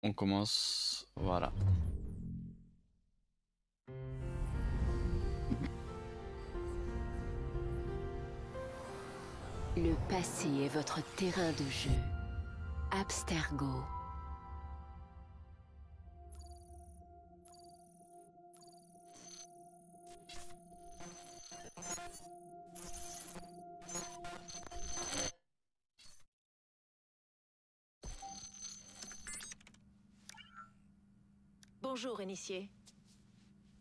on commence. Voilà. Le passé est votre terrain de jeu. Abstergo. Bonjour, initié.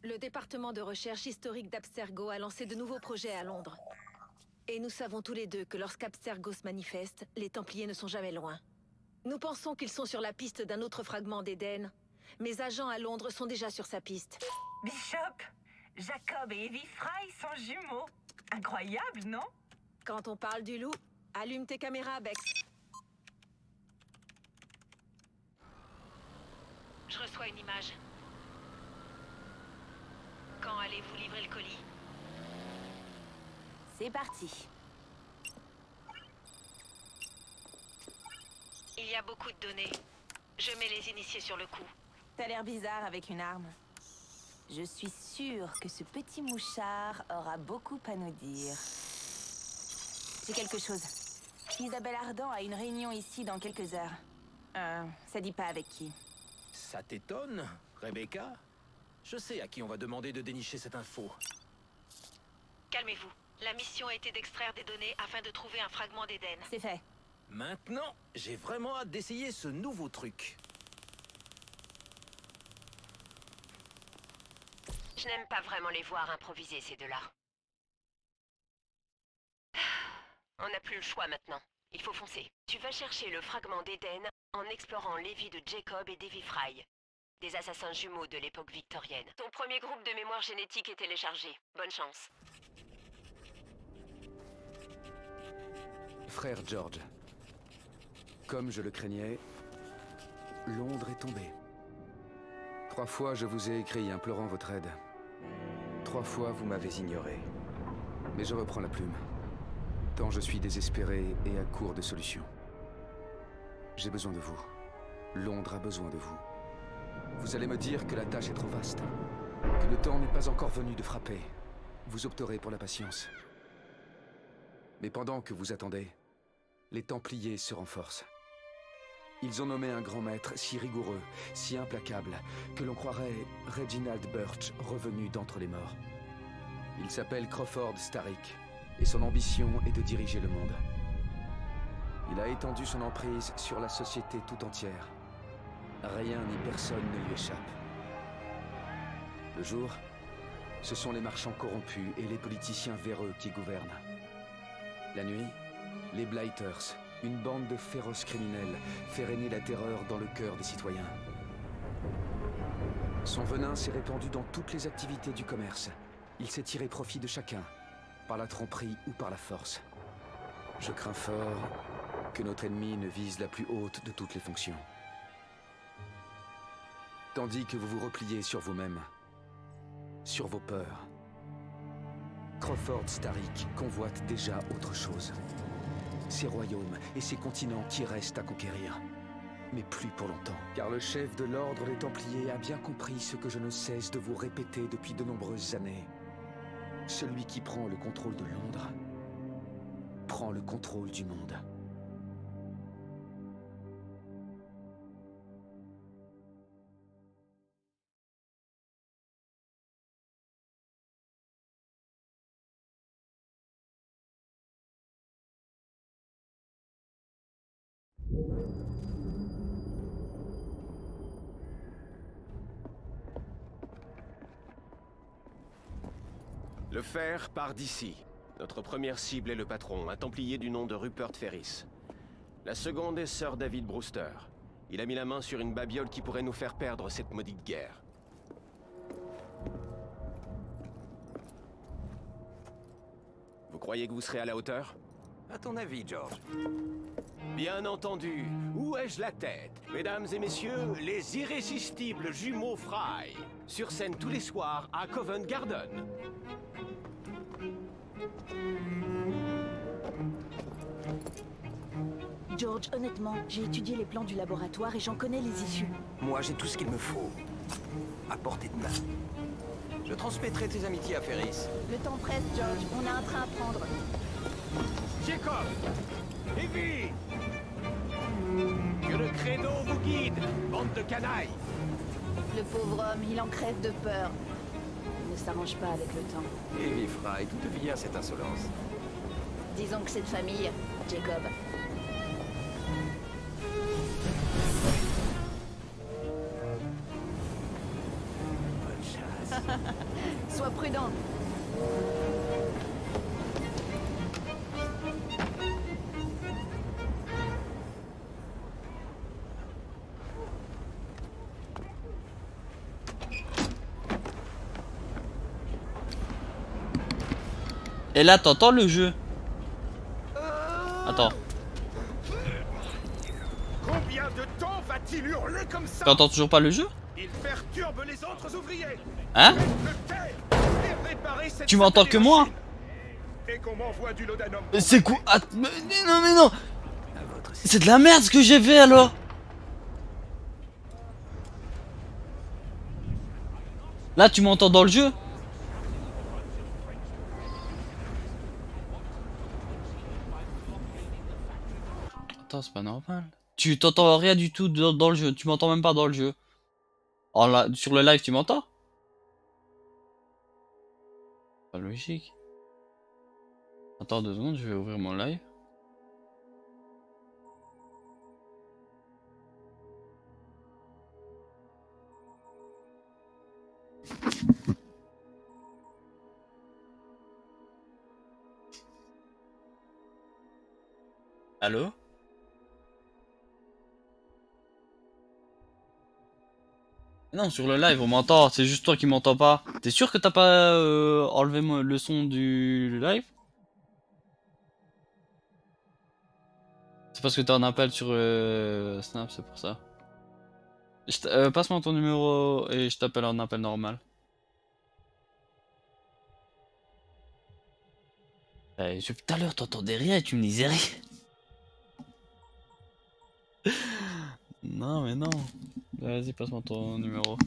Le département de recherche historique d'Abstergo a lancé de nouveaux projets à Londres. Et nous savons tous les deux que lorsqu'Abstergo se manifeste, les Templiers ne sont jamais loin. Nous pensons qu'ils sont sur la piste d'un autre fragment d'Éden. Mes agents à Londres sont déjà sur sa piste. Bishop, Jacob et Evie Fry sont jumeaux. Incroyable, non? Quand on parle du loup, allume tes caméras, Bex. Je reçois une image. Quand allez-vous livrer le colis? C'est parti. Il y a beaucoup de données. Je mets les initiés sur le coup. T'as l'air bizarre avec une arme. Je suis sûre que ce petit mouchard aura beaucoup à nous dire. J'ai quelque chose. Isabelle Ardan a une réunion ici dans quelques heures. Ça dit pas avec qui. Ça t'étonne, Rebecca? Je sais à qui on va demander de dénicher cette info. Calmez-vous. La mission a été d'extraire des données afin de trouver un fragment d'Éden. C'est fait. Maintenant, j'ai vraiment hâte d'essayer ce nouveau truc. Je n'aime pas vraiment les voir improviser, ces deux-là. On n'a plus le choix maintenant. Il faut foncer. Tu vas chercher le fragment d'Éden en explorant les vies de Jacob et d'Evie Fry, des assassins jumeaux de l'époque victorienne. Ton premier groupe de mémoire génétique est téléchargé. Bonne chance. Frère George, comme je le craignais, Londres est tombée. 3 fois je vous ai écrit implorant votre aide. 3 fois vous m'avez ignoré. Mais je reprends la plume. Tant je suis désespéré et à court de solutions. J'ai besoin de vous. Londres a besoin de vous. Vous allez me dire que la tâche est trop vaste, que le temps n'est pas encore venu de frapper. Vous opterez pour la patience. Mais pendant que vous attendez, les Templiers se renforcent. Ils ont nommé un grand maître si rigoureux, si implacable, que l'on croirait Reginald Birch revenu d'entre les morts. Il s'appelle Crawford Starrick, et son ambition est de diriger le monde. Il a étendu son emprise sur la société tout entière. Rien ni personne ne lui échappe. Le jour, ce sont les marchands corrompus et les politiciens véreux qui gouvernent. La nuit, les Blighters, une bande de féroces criminels, fait régner la terreur dans le cœur des citoyens. Son venin s'est répandu dans toutes les activités du commerce. Il s'est tiré profit de chacun, par la tromperie ou par la force. Je crains fort que notre ennemi ne vise la plus haute de toutes les fonctions. Tandis que vous vous repliez sur vous-même, sur vos peurs, Crawford Starrick convoite déjà autre chose. Ces royaumes et ces continents qui restent à conquérir. Mais plus pour longtemps. Car le chef de l'ordre des Templiers a bien compris ce que je ne cesse de vous répéter depuis de nombreuses années. Celui qui prend le contrôle de Londres prend le contrôle du monde. Le fer part d'ici. Notre première cible est le patron, un Templier du nom de Rupert Ferris. La seconde est Sir David Brewster. Il a mis la main sur une babiole qui pourrait nous faire perdre cette maudite guerre. Vous croyez que vous serez à la hauteur? À ton avis, George? Bien entendu. Où ai-je la tête? Mesdames et messieurs, les irrésistibles jumeaux Fry. Sur scène tous les soirs à Covent Garden. George, honnêtement, j'ai étudié les plans du laboratoire et j'en connais les issues. Moi, j'ai tout ce qu'il me faut. À portée de main. Je transmettrai tes amitiés à Ferris. Le temps presse, George. On a un train à prendre. Jacob! Evie! Que le credo vous guide, bande de canailles! Le pauvre homme, il en crève de peur. Il ne s'arrange pas avec le temps. Evie Fry, d'où te vient cette insolence? Disons que c'est de famille, Jacob. Bonne chasse. Sois prudent. Et là, t'entends le jeu? Attends. Combien de temps va-t-il hurler comme ça? T'entends toujours pas le jeu? Il perturbe les autres ouvriers. Hein? Le taire et réparer cette Tu m'entends que moi? machine. Et qu'on m'envoie du laudanum. C'est quoi? Mais non! C'est de la merde ce que j'ai fait alors! Là, tu m'entends dans le jeu? Attends, c'est pas normal. Tu t'entends rien du tout dans le jeu. Tu m'entends même pas dans le jeu. Oh là, sur le live, tu m'entends? Pas logique. Attends 2 secondes, je vais ouvrir mon live. Allô? Non, sur le live, on m'entend. C'est juste toi qui m'entends pas. T'es sûr que t'as pas enlevé le son du live? C'est parce que t'as un appel sur Snap, c'est pour ça. Passe-moi ton numéro et je t'appelle en appel normal. Tout à l'heure, t'entendais rien et tu me disais rien. Non, mais non. Vas-y, passe-moi ton numéro.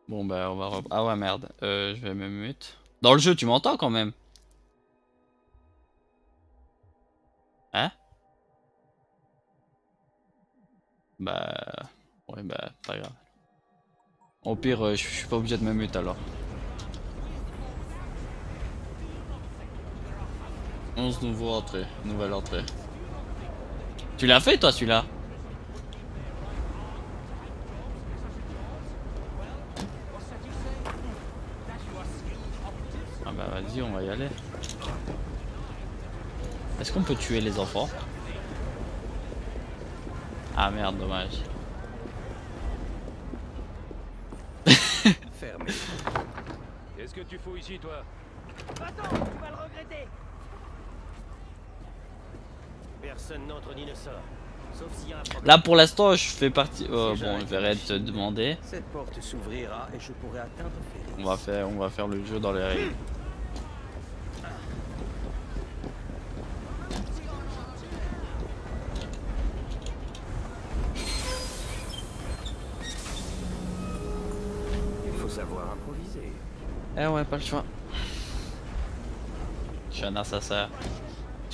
Bon bah on va ah ouais merde, je vais me mute. Dans le jeu tu m'entends quand même? Hein? Bah... Ouais bah pas grave. Au pire je suis pas obligé de me mute alors. 11 nouveaux entrées, nouvelle entrée. Tu l'as fait toi celui-là? Ah bah vas-y on va y aller. Est-ce qu'on peut tuer les enfants? Ah merde dommage. Fermé. Qu'est-ce que tu fous ici, toi? Attends, tu vas le regretter. Personne n'entre ni ne sort. Sauf s'il y a un problème. Là pour l'instant je fais partie... bon je vais arrêter de te demander. Cette porte s'ouvrira et je pourrai atteindre Ferris. On va faire le jeu dans les règles. Il faut savoir improviser. Eh ouais pas le choix. Je suis un assassin.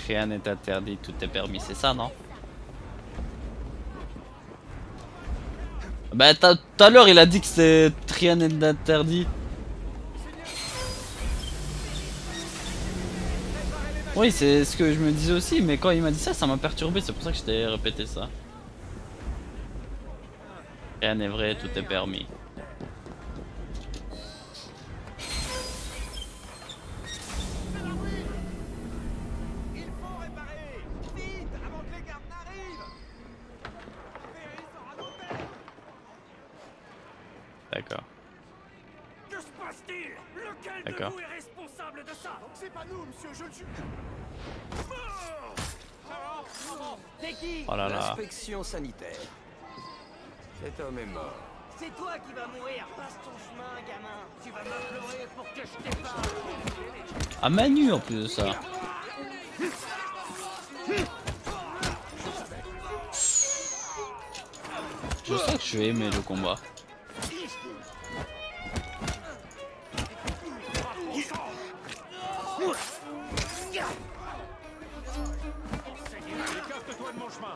Rien n'est interdit, tout est permis, c'est ça non? Bah tout à l'heure il a dit que c'est rien n'est interdit. Oui c'est ce que je me disais aussi, mais quand il m'a dit ça, ça m'a perturbé, c'est pour ça que je t'ai répété ça. Rien n'est vrai, tout est permis. D'accord. Que se passe-t-il? Lequel D'accord. de vous est responsable de ça? C'est pas nous, monsieur, je le suis. C'est qui? Oh là là. Inspection sanitaire. Cet homme est mort. C'est toi qui vas mourir. Passe ton chemin, gamin. Tu vas m'implorer pour que je t'épargne. À main nue en plus de ça. Je sais que je vais aimer le combat. Écarte-toi de mon chemin.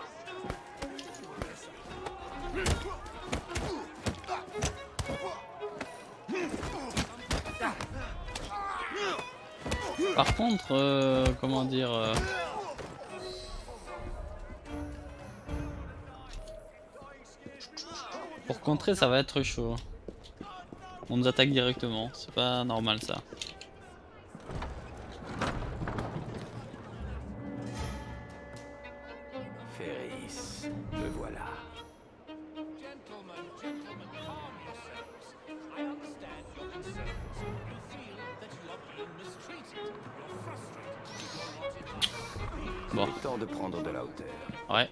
Par contre, comment dire... Pour contrer, ça va être chaud. On nous attaque directement, c'est pas normal ça. Ferris, le voilà. Bon. Il est temps de prendre de la hauteur. Ouais.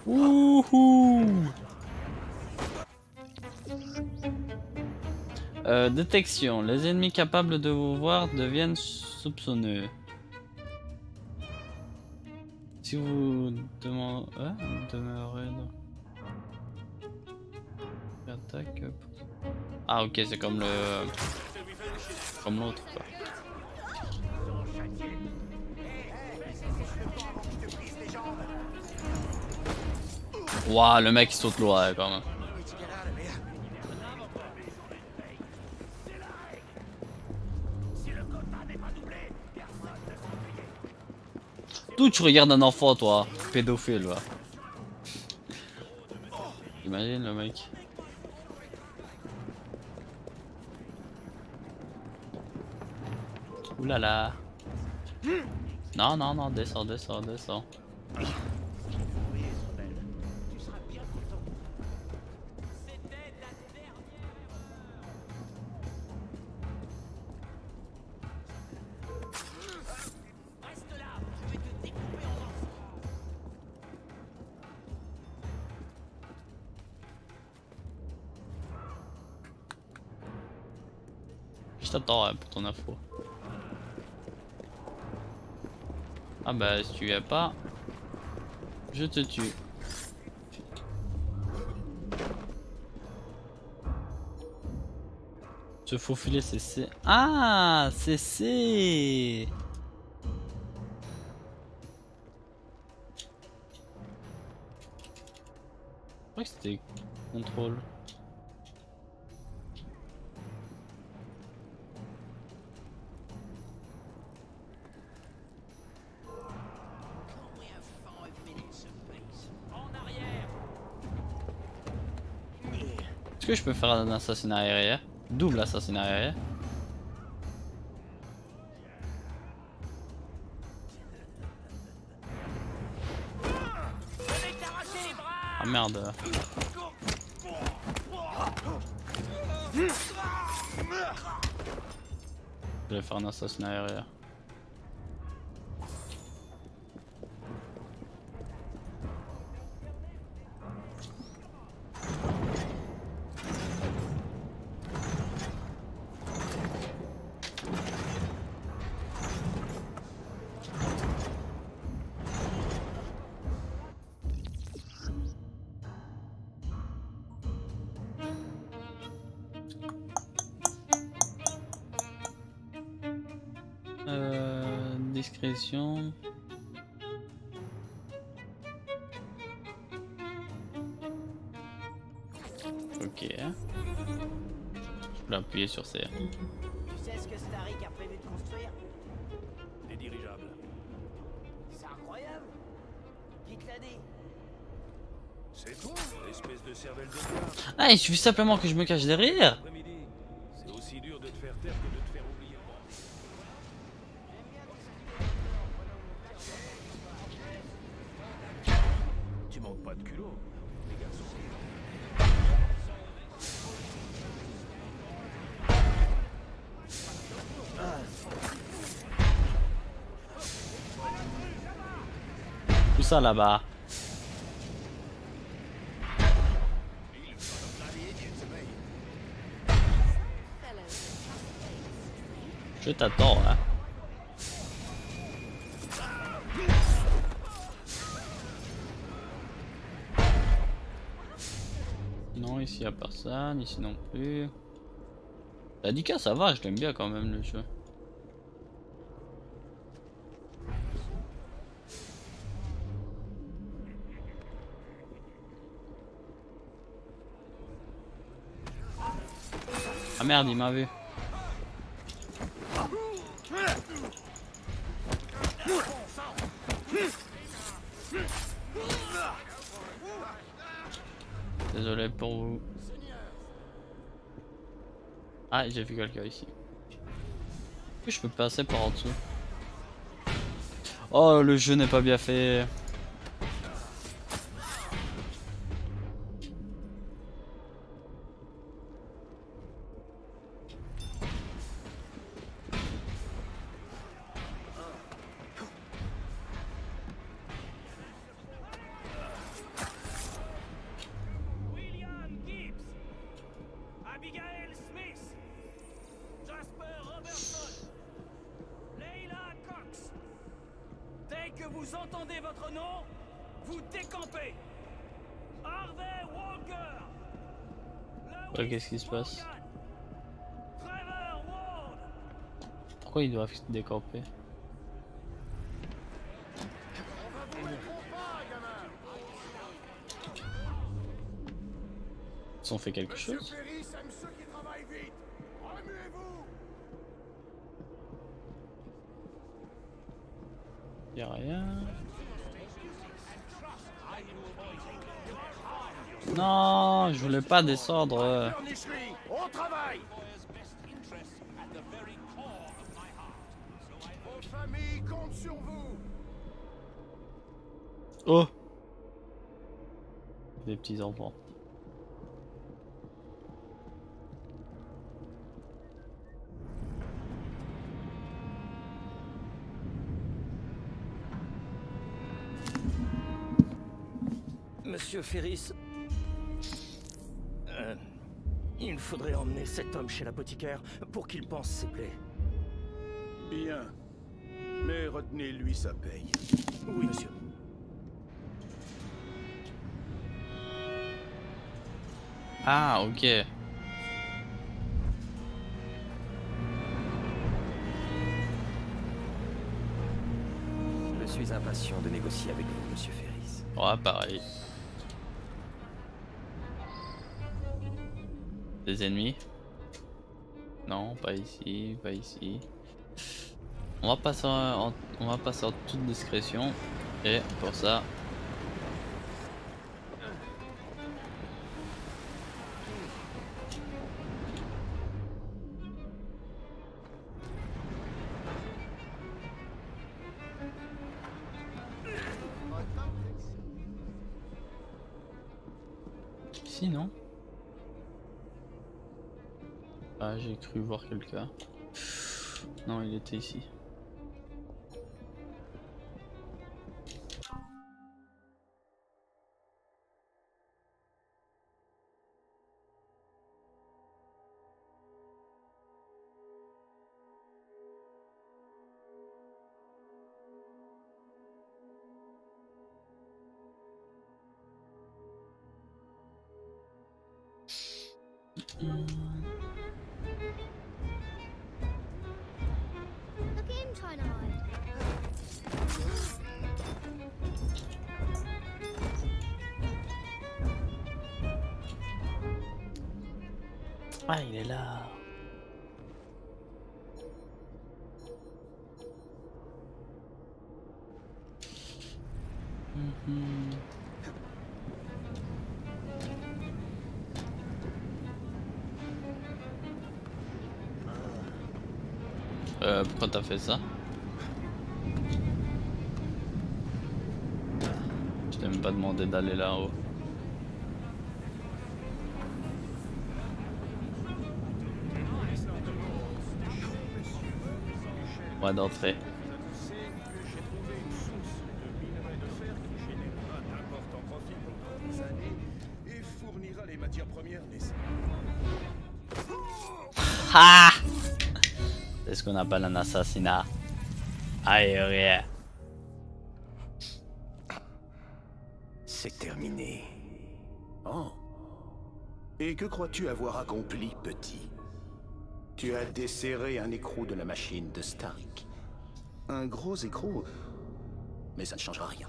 Wouhou. Détection. Les ennemis capables de vous voir deviennent soupçonneux. Si vous demeurez dans... Attaque. Ah ok, c'est comme le... Comme l'autre quoi. Waouh, le mec il saute loin ouais, quand même. D'où tu regardes un enfant toi, pédophile va. Imagine le mec. Oulala. Non non non, descends, descends, descends. t'attends pour ton info. Ah bah si tu viens pas, je te tue. Se faufiler c'est C. Ah c'est C. Je crois que c'était contrôle. Est-ce que je peux faire un assassinat aérien? Double assassinat aérien? Ah merde. Je vais faire un assassinat aérien. Discrétion. Ok. Je peux appuyer sur C. Tu sais ce que Starrick a prévu de construire? Des dirigeables. C'est incroyable. Qui te l'a dit? C'est toi, espèce de cervelle de diable. Ah, il suffit simplement que je me cache derrière. Après-midi, c'est aussi dur de te faire taire que de te faire oublier. Tu manques pas de culot, les garçons. Tout ça là-bas. Je t'attends hein. Non, ici y a personne, ici non plus. Ladika ça va, je l'aime bien quand même le jeu. Ah merde, il m'a vu. Désolé pour vous. Ah, j'ai vu quelqu'un ici. Est-ce que je peux passer par en dessous? Oh, le jeu n'est pas bien fait. Vous entendez votre nom? Vous décampez. Harvey Walker. Qu'est-ce qui se passe? Pourquoi ils doivent se décamper? Ils ont fait quelque chose? Y'a rien. Non, je voulais pas descendre. Au travail. Votre famille compte sur vous. Oh, des petits enfants. Monsieur Ferris, Il faudrait emmener cet homme chez l'apothicaire pour qu'il pense ses plaies. Bien. Mais retenez-lui sa paye. Oui, monsieur. Ah, ok. Je suis impatient de négocier avec vous, monsieur Ferris. Ouais, pareil. Des ennemis? Non, pas ici, pas ici. On va passer en toute discrétion. Et pour ça... Ici, non? Ah, j'ai cru voir quelqu'un. Non, il était ici. Ah, il est là. Pourquoi t'as fait ça? Je t'ai même pas demandé d'aller là-haut. Ouais, d'entrée. Ah! C'est ce qu'on appelle un assassinat aérien. C'est terminé. Oh. Et que crois-tu avoir accompli, petit? Tu as desserré un écrou de la machine de Stark. Un gros écrou. Mais ça ne changera rien.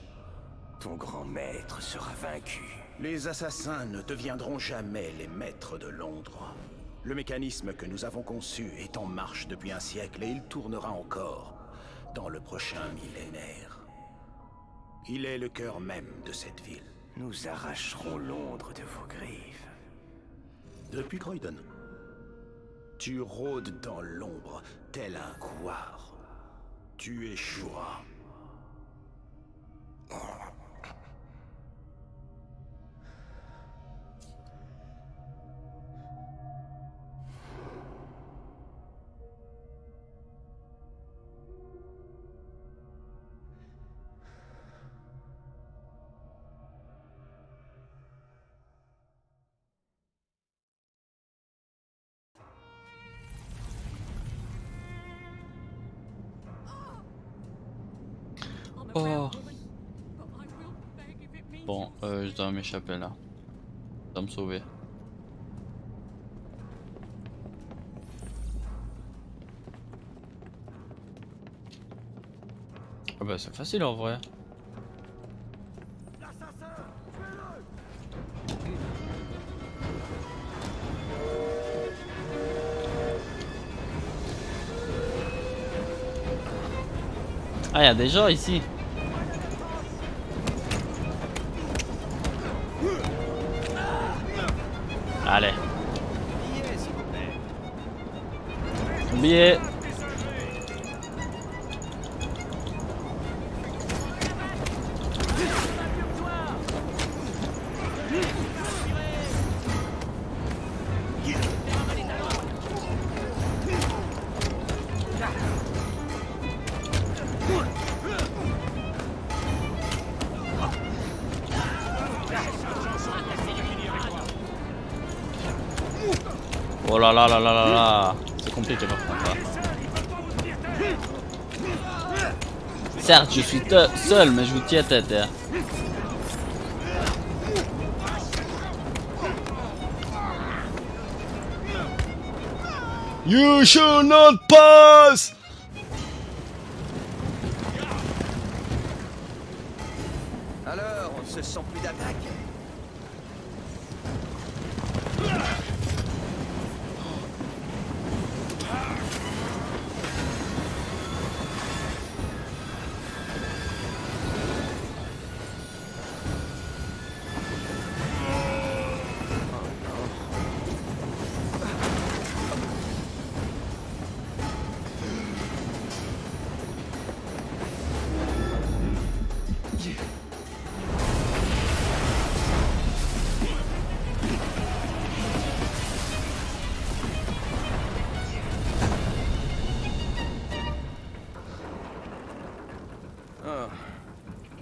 Ton grand maître sera vaincu. Les assassins ne deviendront jamais les maîtres de Londres. Le mécanisme que nous avons conçu est en marche depuis un siècle et il tournera encore dans le prochain millénaire. Il est le cœur même de cette ville. Nous arracherons Londres de vos griffes. Depuis Croydon, tu rôdes dans l'ombre tel un couard. Tu échoueras. Oh. Bon, je dois m'échapper là. Je dois me sauver. Ah bah c'est facile en vrai. Ah, y'a des gens ici. Allez. Billet. Oh là là là là là là. C'est compliqué par contre. Hein. Certes, je suis seul, mais je vous tiens tête. Hein. You should not pass! Alors, on ne se sent plus d'attaque.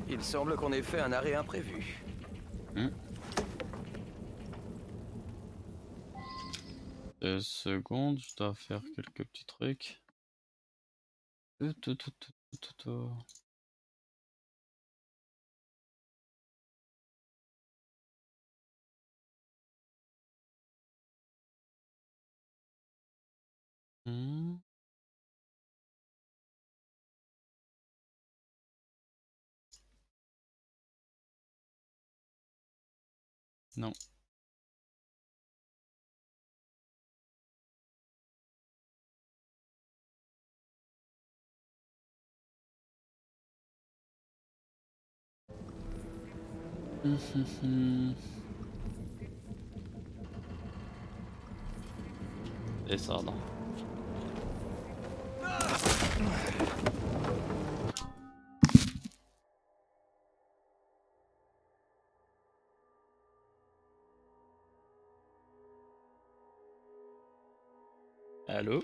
Il semble qu'on ait fait un arrêt imprévu. 2 secondes, je dois faire quelques petits trucs. Non. Et ça, non. Allô?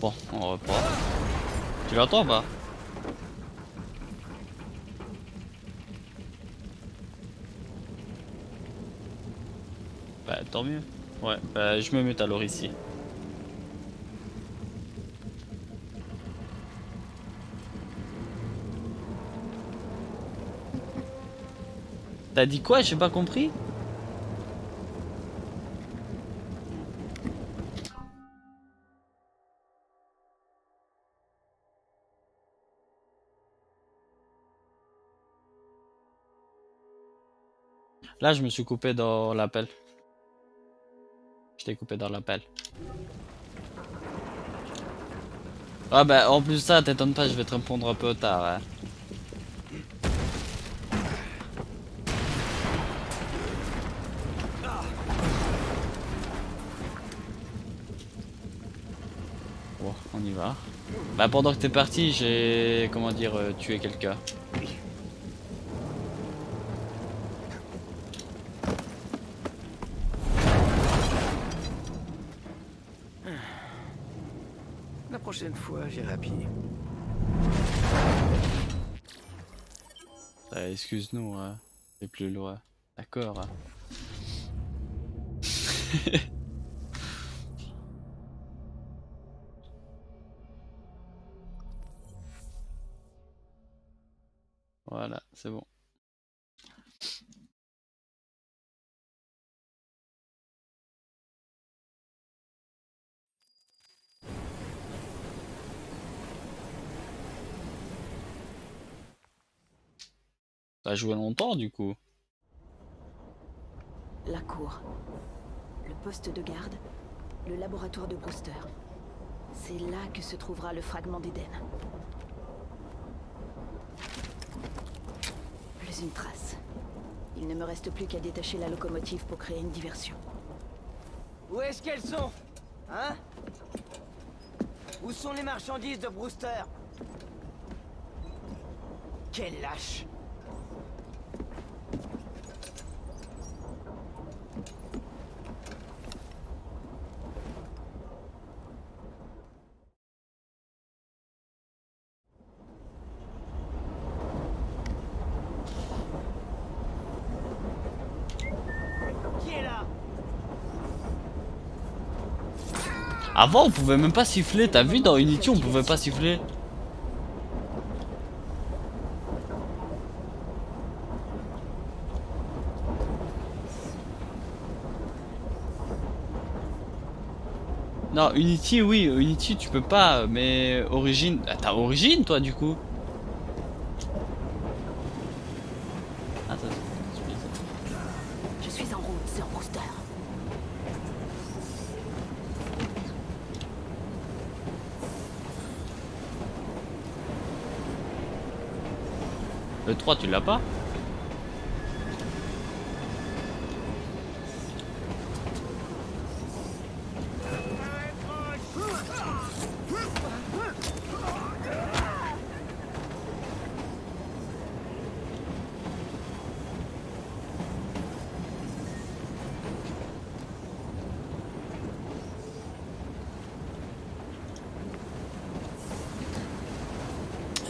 Bon, on reprend. Tu l'entends ou pas? Bah tant mieux. Ouais, bah je me mets alors ici. T'as dit quoi? J'ai pas compris. Là, je me suis coupé dans l'appel. Je t'ai coupé dans l'appel. Ah bah en plus ça, t'étonne pas, je vais te répondre un peu tard. Hein. Bon, on y va. Bah pendant que t'es parti, j'ai comment dire tué quelqu'un. La prochaine fois, j'irai à pied. Excuse-nous, hein. C'est plus loin. D'accord. Hein. Voilà, c'est bon. T'as joué longtemps du coup. La cour. Le poste de garde. Le laboratoire de Brewster. C'est là que se trouvera le fragment d'Éden. Plus une trace. Il ne me reste plus qu'à détacher la locomotive pour créer une diversion. Où est-ce qu'elles sont? Hein? Où sont les marchandises de Brewster? Quel lâche! Avant on pouvait même pas siffler, t'as vu dans Unity on pouvait pas siffler. Non Unity oui, Unity tu peux pas, mais Origin... Ah, t'as Origin toi du coup? Ah, ça, je suis en route, Sir Brewster. Le 3 tu l'as pas?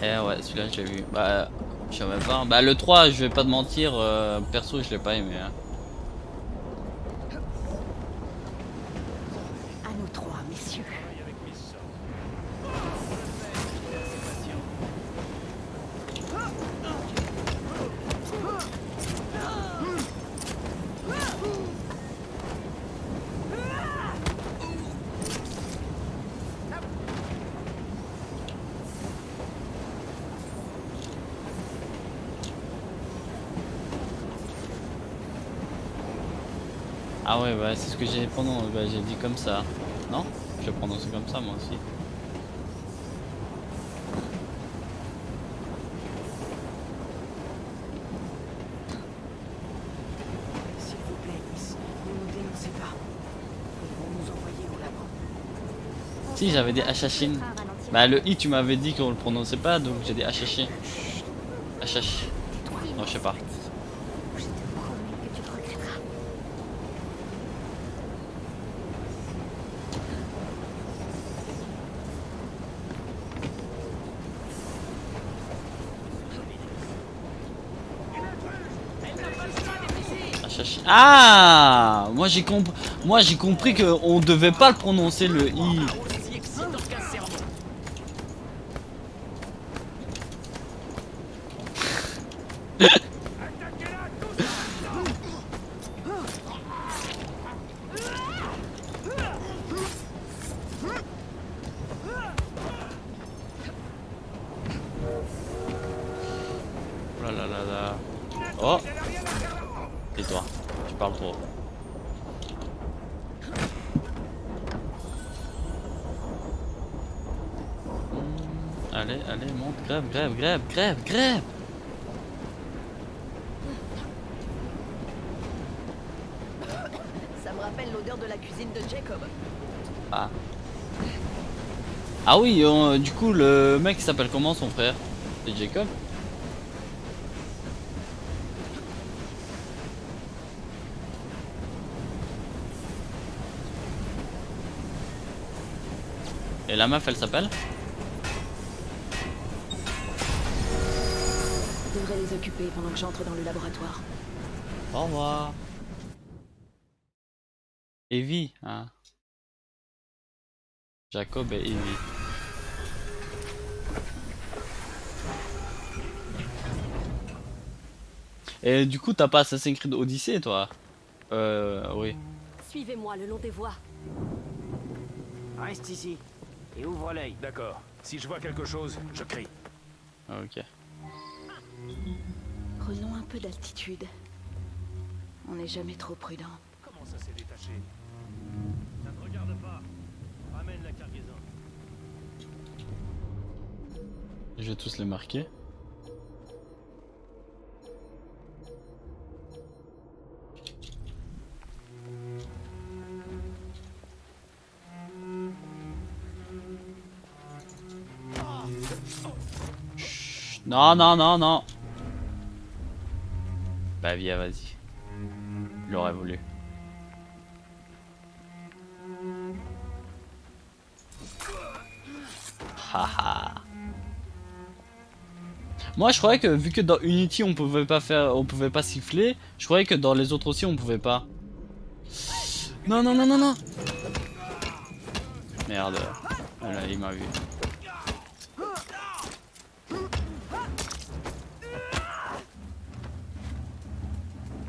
Eh ouais celui-là j'ai vu. Bah je savais pas. Bah le 3 je vais pas te mentir, perso je l'ai pas aimé hein. À nous trois, messieurs. Ah ouais bah c'est ce que j'ai prononcé, bah, j'ai dit comme ça. Non? Je vais prononcer comme ça moi aussi. S'il vous plaît, Miss, ne nous dénoncez pas. Ils vont nous envoyer au labo. Si j'avais dit Hachachin. Bah le I tu m'avais dit qu'on le prononçait pas donc j'ai dit Hachachin. Hachach. Non je sais pas. Ah, moi j'ai compris que on devait pas le prononcer le I. Oh là là là là. Oh. Et toi, tu parles trop. Allez, allez, monte, grève, grève, grève, grève, grève. Ça me rappelle l'odeur de la cuisine de Jacob. Ah. Ah oui, du coup, le mec s'appelle comment son frère? C'est Jacob? Et la meuf, elle s'appelle? Je devrais les occuper pendant que j'entre dans le laboratoire. Au revoir. Evie, hein. Jacob et Evie. Et du coup, t'as pas Assassin's Creed Odyssey, toi? Oui. Suivez-moi le long des voies. Reste ici et ouvre l'œil. D'accord. Si je vois quelque chose, je crie. Ok. Prenons un peu d'altitude. On n'est jamais trop prudent. Comment ça s'est détaché? Ça ne regarde pas. Ramène la cargaison. Je vais tous les marquer. Chut. Non, non, non, non. Bah viens, vas-y. Il aurait voulu. Haha. Moi je croyais que vu que dans Unity on pouvait pas siffler, je croyais que dans les autres aussi on pouvait pas. Non non non non non. Merde. Voilà, il m'a vu.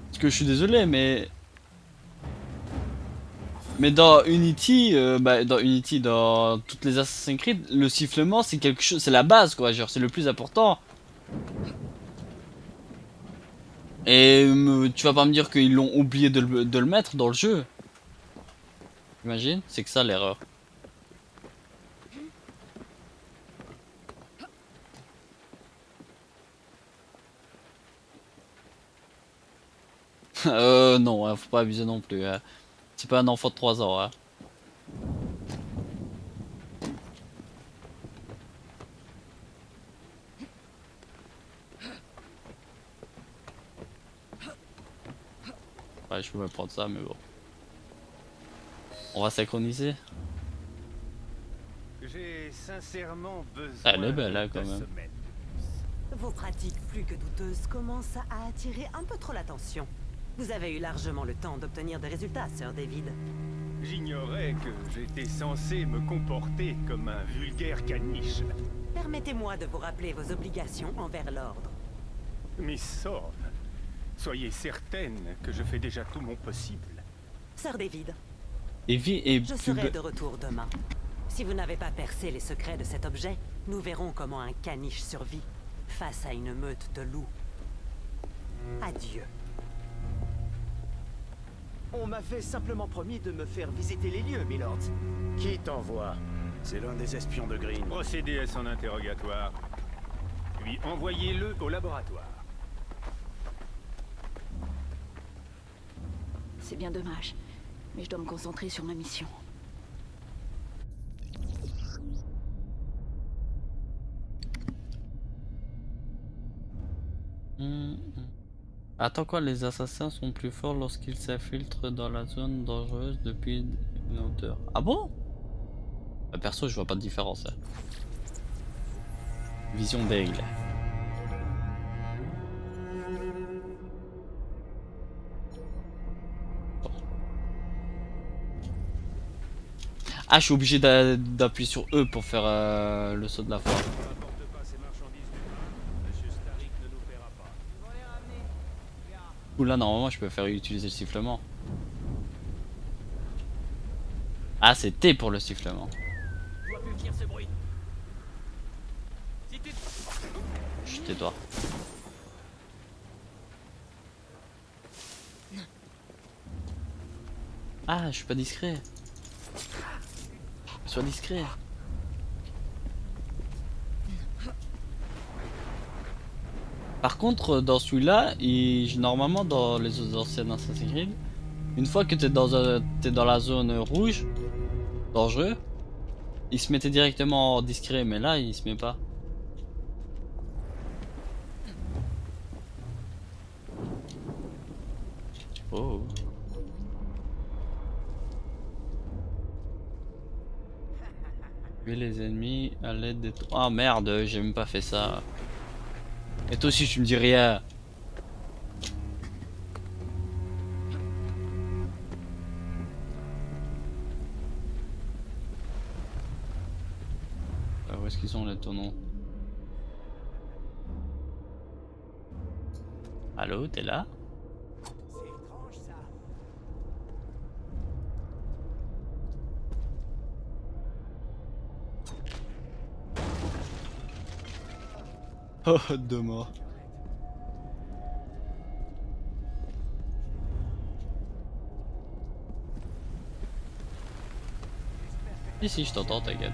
Parce que je suis désolé mais dans Unity, dans toutes les Assassin's Creed, le sifflement c'est quelque chose, c'est la base quoi, genre c'est le plus important. Et tu vas pas me dire qu'ils l'ont oublié de le mettre dans le jeu. Imagine, c'est que ça l'erreur. Non, hein, faut pas abuser non plus. Hein. C'est pas un enfant de 3 ans. Hein. Ouais, je peux me prendre ça, mais bon. On va synchroniser. J'ai sincèrement besoin. Elle est belle là quand même. Vos pratiques plus que douteuses commencent à attirer un peu trop l'attention. Vous avez eu largement le temps d'obtenir des résultats, Sir David. J'ignorais que j'étais censé me comporter comme un vulgaire caniche. Permettez-moi de vous rappeler vos obligations envers l'ordre. Miss Thorne, soyez certaine que je fais déjà tout mon possible. Sir David, Evie est je serai de retour demain. Si vous n'avez pas percé les secrets de cet objet, nous verrons comment un caniche survit face à une meute de loups. Adieu. On m'avait simplement promis de me faire visiter les lieux, Milord. Qui t'envoie? C'est l'un des espions de Green. Procédez à son interrogatoire. Puis envoyez-le au laboratoire. C'est bien dommage, mais je dois me concentrer sur ma mission. Attends quoi, les assassins sont plus forts lorsqu'ils s'infiltrent dans la zone dangereuse depuis une hauteur. Ah bon? Bah, perso je vois pas de différence. Hein. Vision d'aigle. Ah, je suis obligé d'appuyer sur E pour faire le saut de la foi. Ou là, normalement, je peux faire utiliser le sifflement. Ah, c'est T pour le sifflement. Chut, tais-toi. Ah, je suis pas discret. Sois discret. Par contre, dans celui-là, normalement dans les autres anciennes Assassin's Creed, une fois que t'es dans la zone rouge, dangereux, il se mettait directement en discret, mais là il se met pas. Oh. Tuer les ennemis à l'aide des... Ah merde, j'ai même pas fait ça. Et toi aussi tu me dis rien. Où est-ce qu'ils sont les tonneaux? Allô, t'es là? Oh, deux morts. Ici, je t'entends, t'inquiète.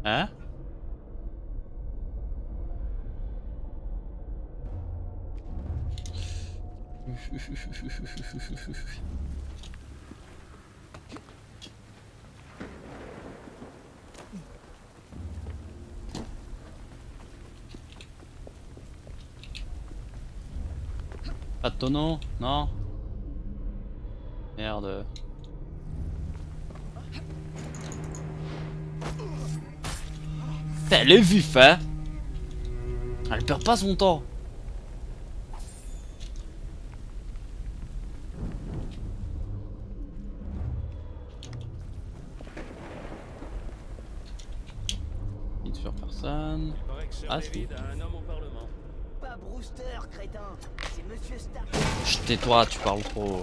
Hein? Pas de tonneau? Non? Merde. Elle est vif, hein? Elle perd pas son temps. Il sur personne. Ah si. Pas Brewster, crétin. C'est Monsieur Stark. Chut, tais-toi, tu parles trop.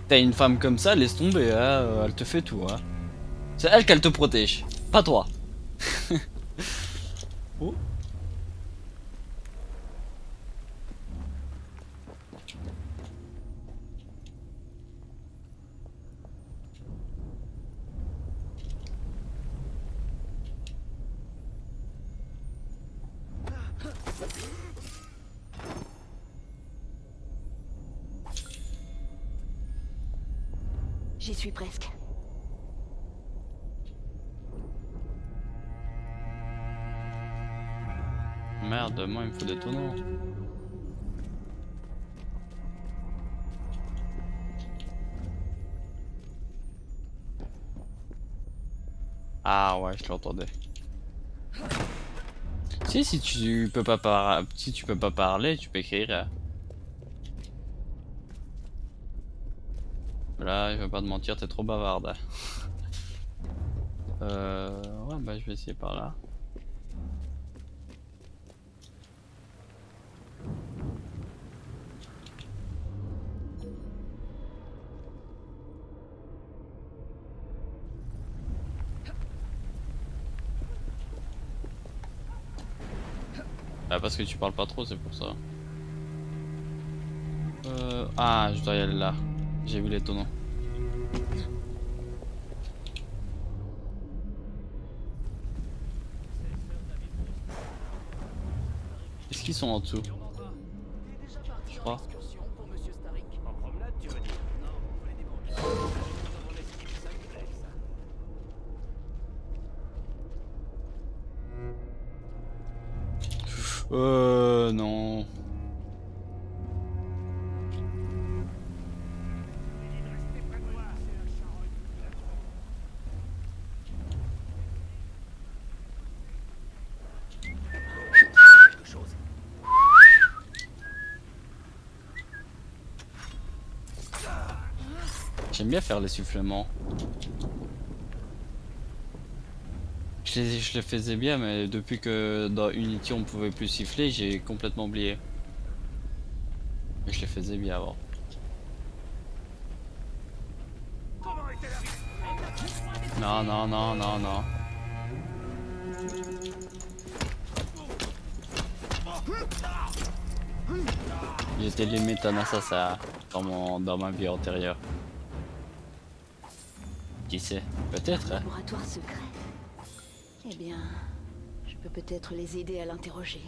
T'as une femme comme ça, laisse tomber, hein. Elle te fait tout, hein. C'est elle qu'elle te protège, pas toi. Oh. J'y suis presque. Merde, moi il me faut des tonneaux. Ah ouais, je l'entendais. Si tu peux pas parler, tu peux écrire. Là, je vais pas te mentir, t'es trop bavarde. Ouais, bah je vais essayer par là. Ah, parce que tu parles pas trop, c'est pour ça. Ah, je dois y aller là. J'ai vu les tonneaux. Est-ce qu'ils sont en dessous? Je crois. Non. J'aime bien faire les sifflements. Je les faisais bien, mais depuis que dans Unity on pouvait plus siffler, j'ai complètement oublié. Mais je les faisais bien avant. Non, non, non, non, non. J'étais limite un assassin dans ma vie antérieure. Qui sait? Peut-être. Hein. Laboratoire secret. Eh bien, je peux peut-être les aider à l'interroger.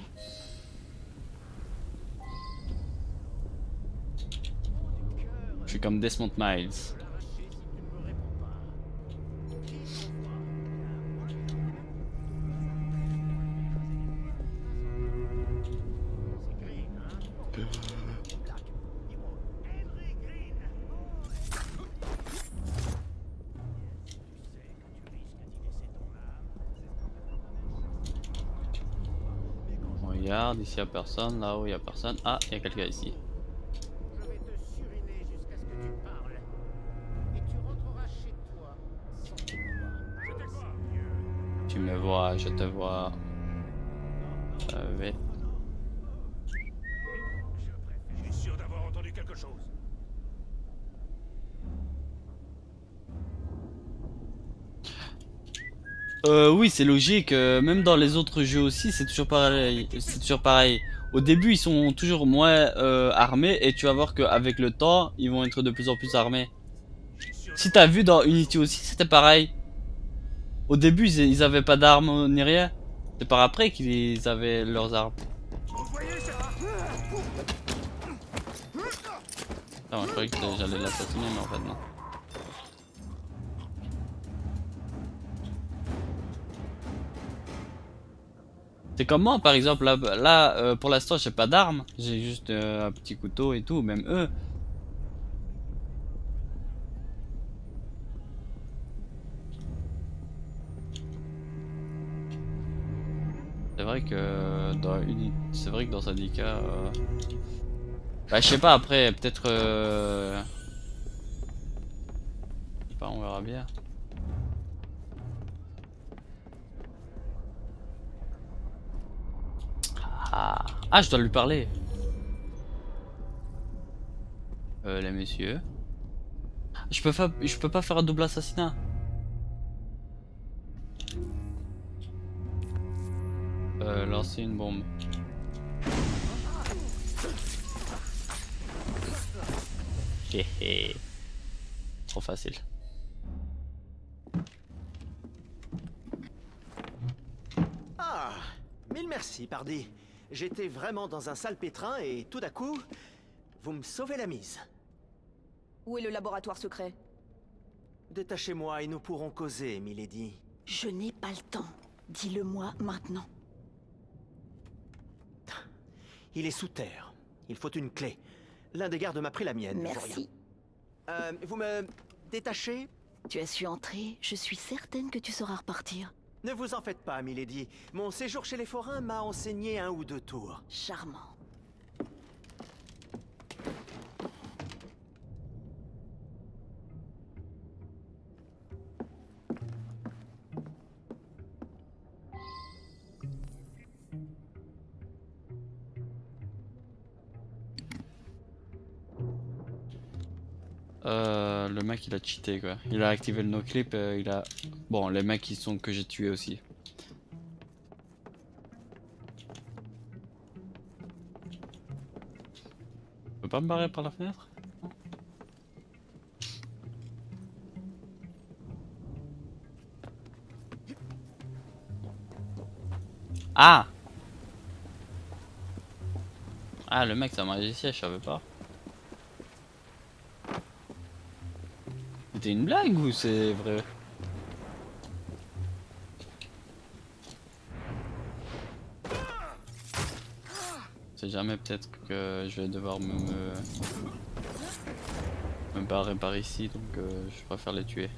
Je suis comme Desmond Miles. Regarde, ici y'a personne, là-haut y'a personne. Ah, y'a quelqu'un ici. Tu me vois, je te vois. Vite. Je suis sûr d'avoir entendu quelque chose. Oui, c'est logique. Même dans les autres jeux aussi, c'est toujours pareil. C'est toujours pareil. Au début, ils sont toujours moins armés, et tu vas voir qu'avec le temps, ils vont être de plus en plus armés. Si t'as vu dans Unity aussi, c'était pareil. Au début, ils avaient pas d'armes ni rien. C'est par après qu'ils avaient leurs armes. Ah, moi, je croyais que j'allais l'assassiner, mais en fait non. C'est comme moi par exemple, là pour l'instant j'ai pas d'armes, j'ai juste un petit couteau et tout, même eux. C'est vrai que dans Syndicat, bah je sais pas, après peut-être je sais pas, on verra bien. Ah, je dois lui parler. Les messieurs. Je peux pas faire un double assassinat. Lancer une bombe. Héhé. Trop facile. Ah, mille merci, pardi. J'étais vraiment dans un sale pétrin et tout d'un coup, vous me sauvez la mise. Où est le laboratoire secret? Détachez-moi et nous pourrons causer, milady. Je n'ai pas le temps. Dis-le-moi maintenant. Il est sous terre. Il faut une clé. L'un des gardes m'a pris la mienne. Merci. Vous me détachez? Tu as su entrer, je suis certaine que tu sauras repartir. Ne vous en faites pas, milady. Mon séjour chez les forains m'a enseigné 1 ou 2 tours. Charmant. Le mec il a cheaté quoi. Il a activé le no-clip, il a... Bon, les mecs ils sont que j'ai tué aussi. Je peux pas me barrer par la fenêtre? Ah! Ah, le mec c'est un magicien, je savais pas. C'était une blague ou c'est vrai? C'est jamais peut-être que je vais devoir me barrer par ici, donc je préfère les tuer.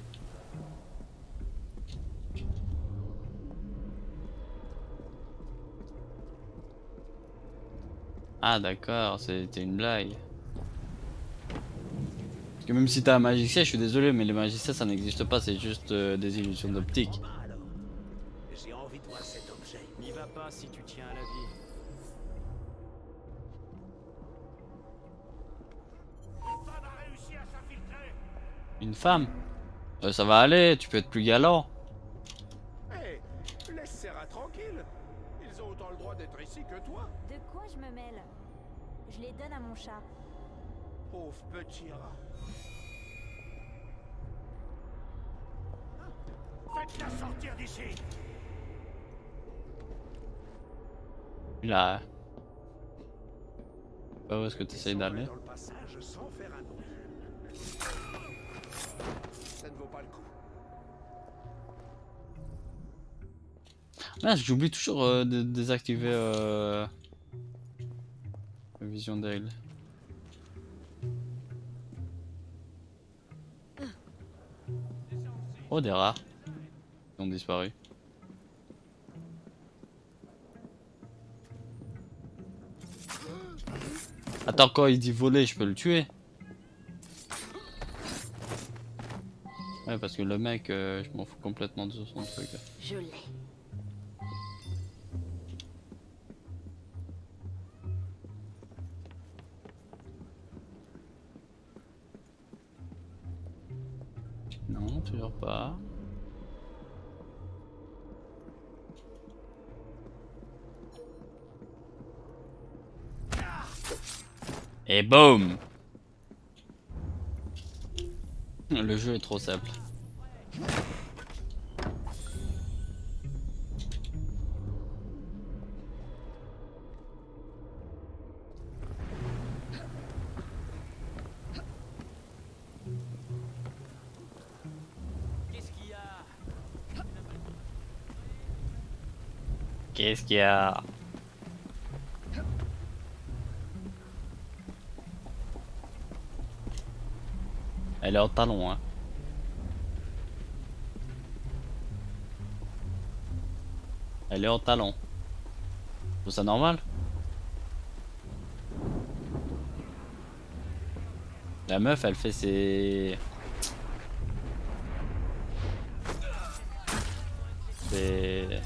Ah d'accord, c'était une blague. Parce que même si t'as un magicien, je suis désolé, mais les magiciens ça n'existe pas, c'est juste des illusions d'optique. J'ai envie de voir cet objet. N'y va pas si tu tiens à la vie. Une femme? Ça va aller, tu peux être plus galant. Hé, laisse ces rats tranquilles. Ils ont autant le droit d'être ici que toi. De quoi je me mêle? Je les donne à mon chat. Pauvre petit rat. Faites-la sortir d'ici. Là. Où est-ce que tu essayes d'aller? Dans le passage sans faire un bruit. Ça ne vaut pas le coup. Ah, j'oublie toujours de désactiver la vision d'aigle. Oh, des rats. Ils ont disparu. Attends, quand il dit voler, je peux le tuer? Ouais, parce que le mec, je m'en fous complètement de son truc. Je l'ai. Non, toujours pas. Et boum! Le jeu est trop simple. Qu'est-ce qu'il y a? Elle est en talon, hein. Elle est en talon. C'est ça normal? La meuf, elle fait ses... Des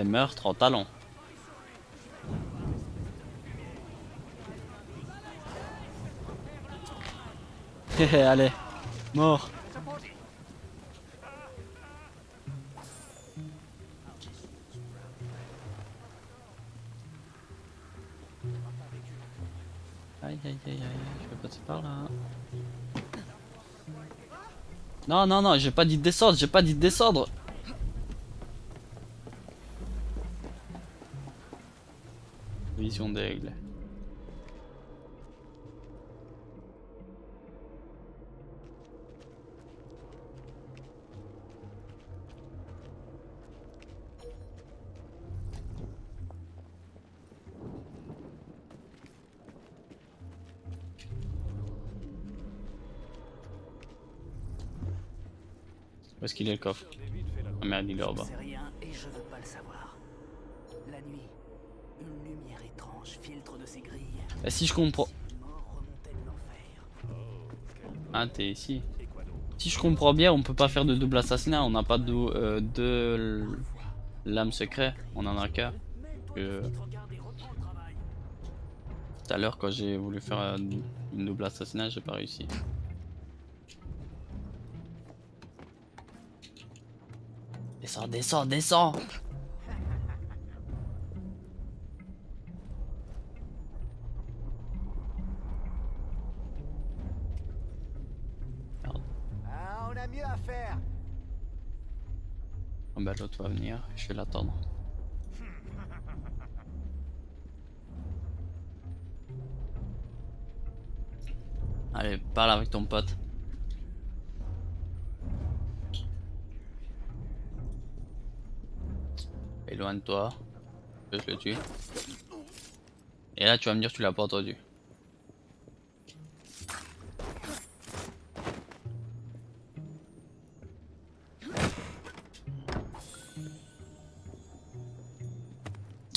meurtres en talon. Allez, mort. Aïe aïe aïe aïe, je vais passer par là. Non non non, j'ai pas dit de descendre, j'ai pas dit de descendre. Vision d'aigle. Où est-ce qu'il est le coffre? Ah merde, il est là-bas. Je sais rien et je veux pas le savoir. La nuit, une lumière étrange filtre de ces grilles. Et si je comprends... Ah, t'es ici. Si je comprends bien, on peut pas faire de double assassinat. On n'a pas de lame secret. On en a qu'un. Tout à l'heure, quand j'ai voulu faire une double assassinat, j'ai pas réussi. Descends, descends, descends! Merde. Ah, on a mieux à faire. Oh bah l'autre va venir, je vais l'attendre. Allez, parle avec ton pote. Éloigne-toi. Que je le tue. Et là, tu vas me dire que tu l'as pas entendu.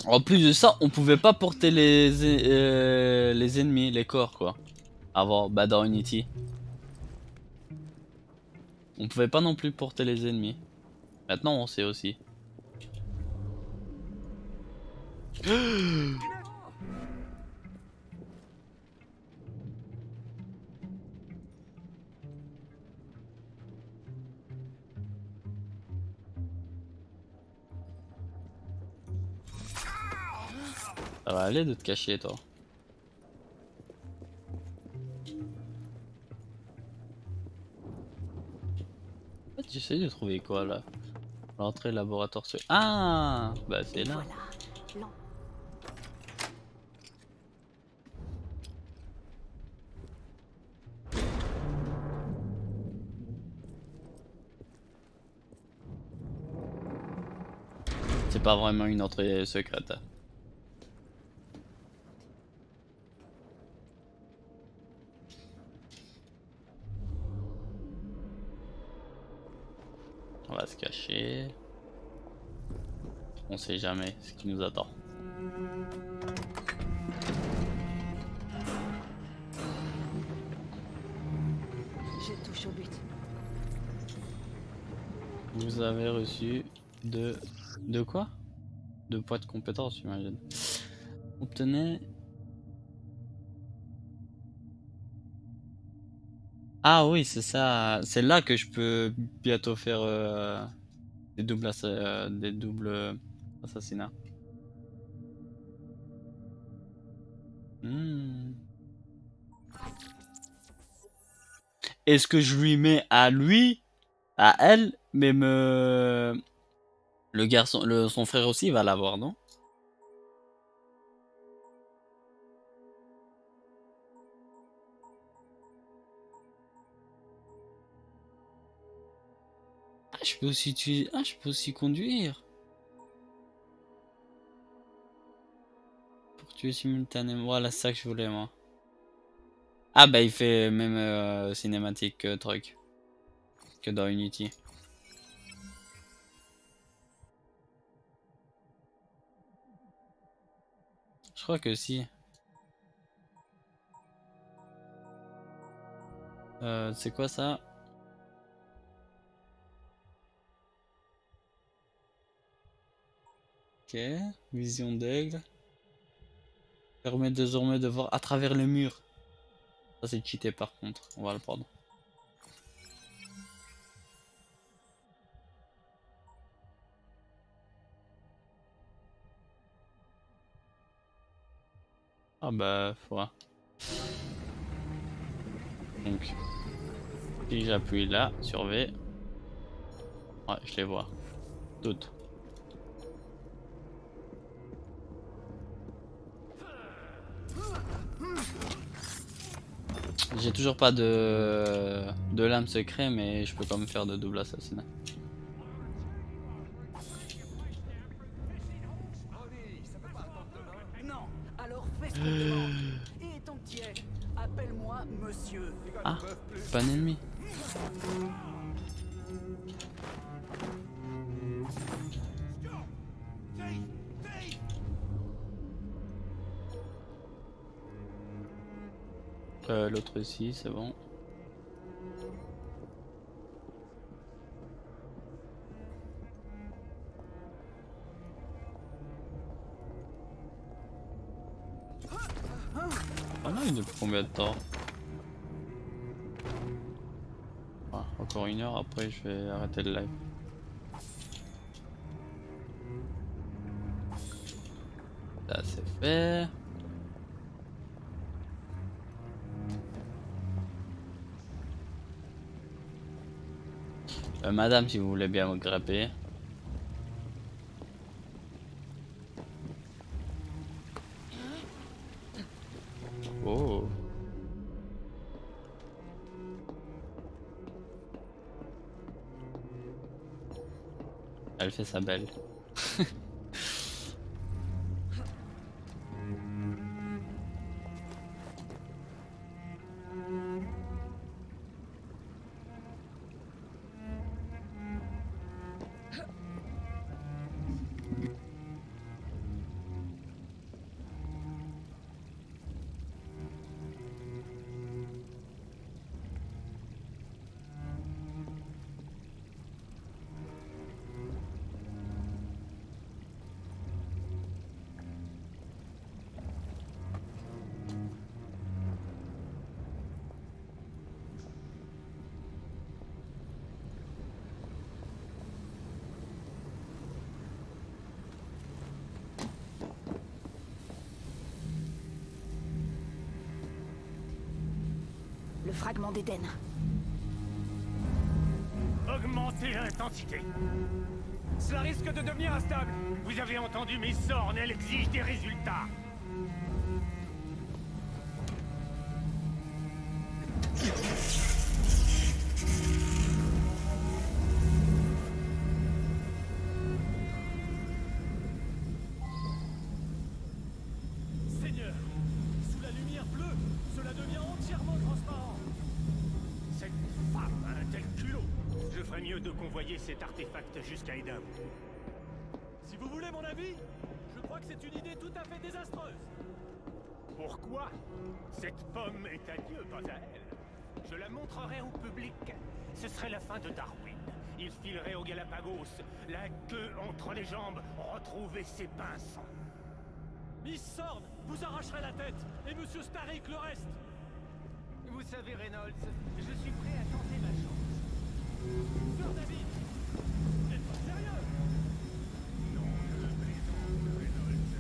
En plus de ça, on pouvait pas porter les ennemis, les corps quoi. Avant, bah dans Unity. On pouvait pas non plus porter les ennemis. Maintenant on sait aussi. Ça va aller de te cacher toi. En fait, j'essaie de trouver quoi là. L'entrée laboratoire sur... Ah bah c'est là. C'est pas vraiment une entrée secrète. Hein. On va se cacher. On sait jamais ce qui nous attend. Je touche au but. Vous avez reçu de quoi? 2 points de compétence, j'imagine. Obtenez. Ah oui, c'est ça. C'est là que je peux bientôt faire des doubles assassinats. Est-ce que je lui mets à lui, à elle, mais le garçon, son frère aussi il va l'avoir, non? Ah, je peux aussi utiliser. Ah, je peux aussi conduire. Pour tuer simultanément. Voilà, c'est ça que je voulais, moi. Ah, bah, il fait même cinématique truc que dans Unity. Je crois que si. C'est quoi ça? Ok, vision d'aigle. Permet désormais de voir à travers les murs. Ça c'est cheaté par contre, on va le prendre. Ah bah, voilà. Donc, si j'appuie là, sur V. Ouais, je les vois. Toutes. J'ai toujours pas de lame secret, mais je peux quand même faire de double assassinat. Non, alors fais ce qu'on te demande. Et tant que t'y es, appelle-moi monsieur. Ah, pas un ennemi. L'autre ici, c'est bon. Ah non, il depuis combien de temps? Ah, encore 1 heure, après je vais arrêter le live. Ça c'est fait. Madame, si vous voulez bien me grapper. Oh. Elle fait sa belle. fragment d'Éden. Augmentez l'intensité. Cela risque de devenir instable. Vous avez entendu mes sornes, elle exige des résultats. Seigneur, sous la lumière bleue, cela devient entièrement transparent. Cette femme a un tel culot. Je ferais mieux de convoyer cet artefact jusqu'à Edin. Si vous voulez mon avis, je crois que c'est une idée tout à fait désastreuse. Pourquoi? Cette pomme est à Dieu, pas à elle. Je la montrerai au public. Ce serait la fin de Darwin. Il filerait aux Galapagos, la queue entre les jambes, retrouver ses pinsons. Miss Sorn, vous arracherez la tête, et Monsieur Starrick le reste. Vous savez, Reynolds, je suis prêt à tenter ma chance. Sir David, vous n'êtes pas sérieux? Non, je plaisante, Reynolds.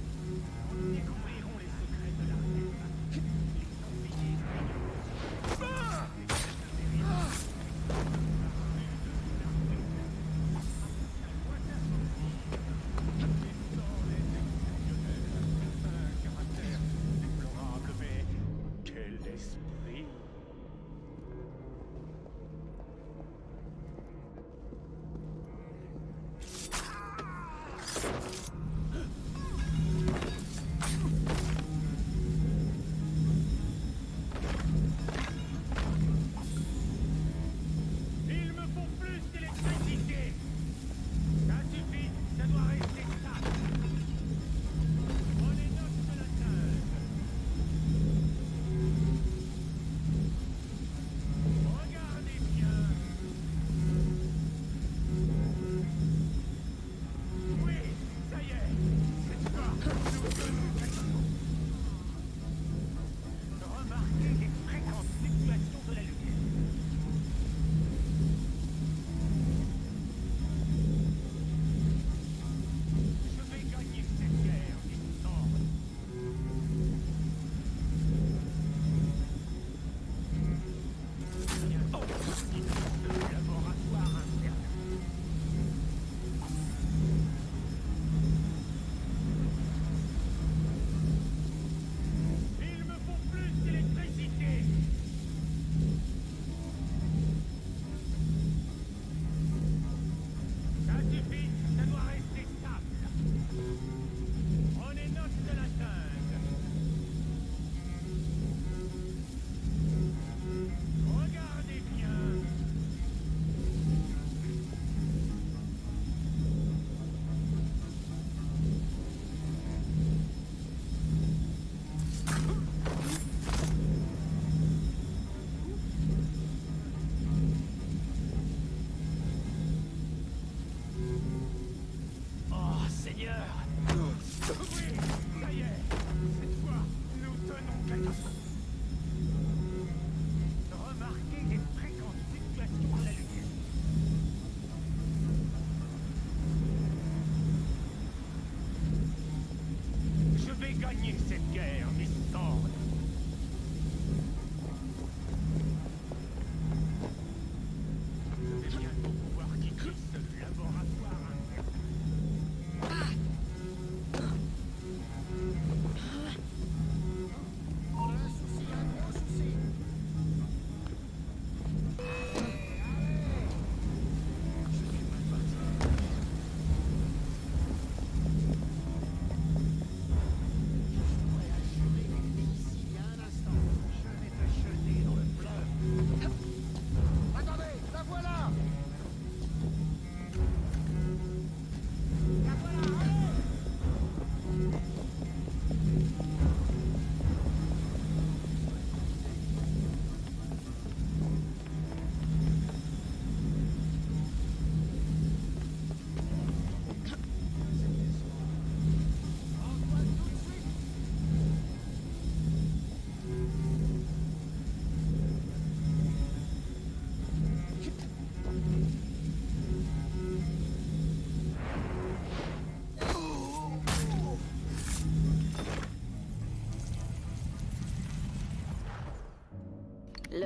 Nous découvrirons les secrets de l'artefact. Les Templiers un caractère déplorable, mais quel esprit! Il me faut plus d'électricité. Ça suffit, ça doit rester stable. Prenez note de la tâche. Regardez bien. Oui, ça y est. Cette fois, nous donnons quelque chose. Remarquez les fréquentes fluctuations de la lumière. Je vais gagner cette guerre, Miss Thorne. Bientôt, le laboratoire infernal. Il me faut plus d'électricité. Ça suffit, ça doit rester stable. Prenez note de la teinte. Regardez bien. Oh, Seigneur! Oui, ça y est! Cette fois, nous tenons quelque chose. Remarquez les fréquentes fluctuations de la lumière. Je vais gagner cette guerre, Miss Thorne. Je vais bientôt pouvoir quitter ce laboratoire infernal. On a un souci, un gros souci. Je suis mal parti. Je suis prêt à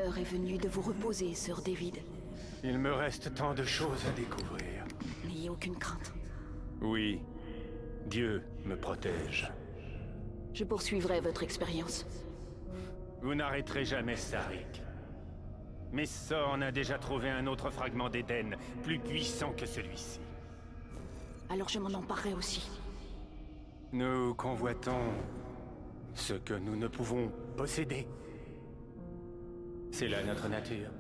l'heure est venue de vous reposer, Sir David. Il me reste tant de choses à découvrir. N'ayez aucune crainte. Oui, Dieu me protège. Je poursuivrai votre expérience. Vous n'arrêterez jamais Sarik. Mais Sorn a déjà trouvé un autre fragment d'Éden, plus puissant que celui-ci. Alors je m'en emparerai aussi. Nous convoitons ce que nous ne pouvons posséder. C'est là notre nature.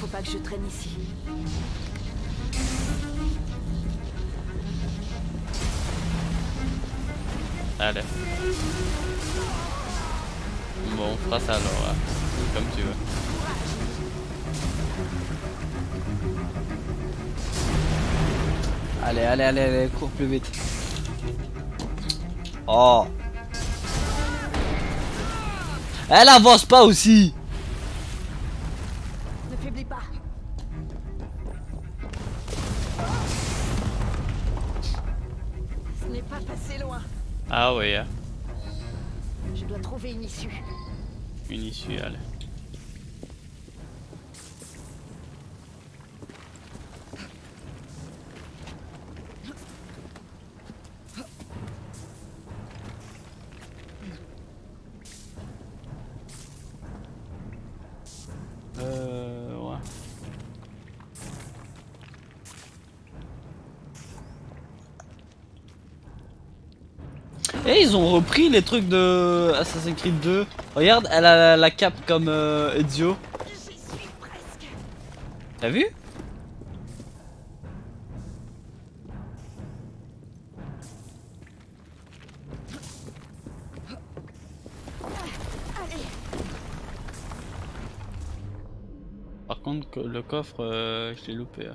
Pas que je traîne ici. Allez. Bon, on fera ça alors, hein. Comme tu veux. Allez, allez, allez, allez, cours plus vite. Oh. Elle avance pas aussi. Ah oui, hein. Je dois trouver une issue. Une issue, allez. Ouais. Et ils ont repris les trucs de Assassin's Creed 2. Regarde, elle a la cape comme Ezio. T'as vu? Par contre, le coffre, je l'ai loupé.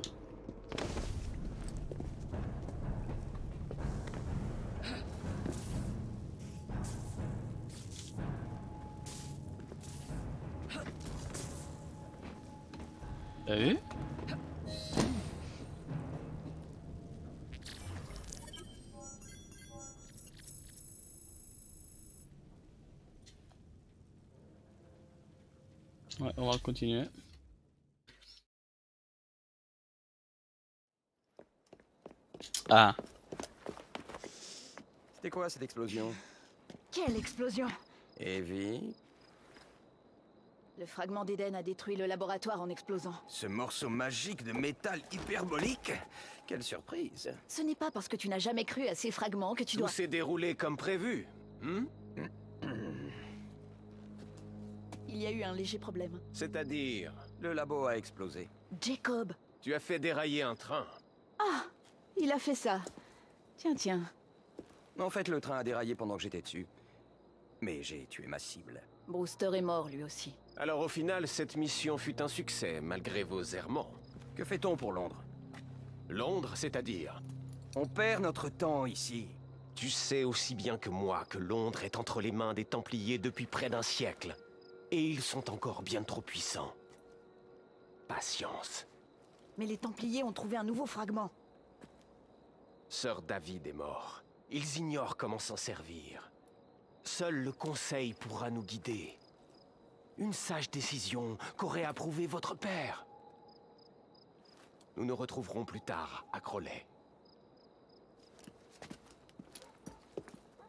T'as vu? Ouais, on va continuer. Ah. C'était quoi cette explosion? Quelle explosion! Evie? Le fragment d'Éden a détruit le laboratoire en explosant. Ce morceau magique de métal hyperbolique? Quelle surprise! Ce n'est pas parce que tu n'as jamais cru à ces fragments que tu dois... Tout s'est déroulé comme prévu. Il y a eu un léger problème. C'est-à-dire? Le labo a explosé. Jacob! Tu as fait dérailler un train. Ah! Il a fait ça. Tiens, tiens. En fait, le train a déraillé pendant que j'étais dessus. Mais j'ai tué ma cible. Brewster est mort lui aussi. Alors au final, cette mission fut un succès, malgré vos errements. Que fait-on pour Londres? Londres, c'est-à-dire? On perd notre temps ici. Tu sais aussi bien que moi que Londres est entre les mains des Templiers depuis près d'un siècle. Et ils sont encore bien trop puissants. Patience. Mais les Templiers ont trouvé un nouveau fragment. Sir David est mort. Ils ignorent comment s'en servir. Seul le Conseil pourra nous guider. Une sage décision qu'aurait approuvée votre père. Nous nous retrouverons plus tard à Crowley.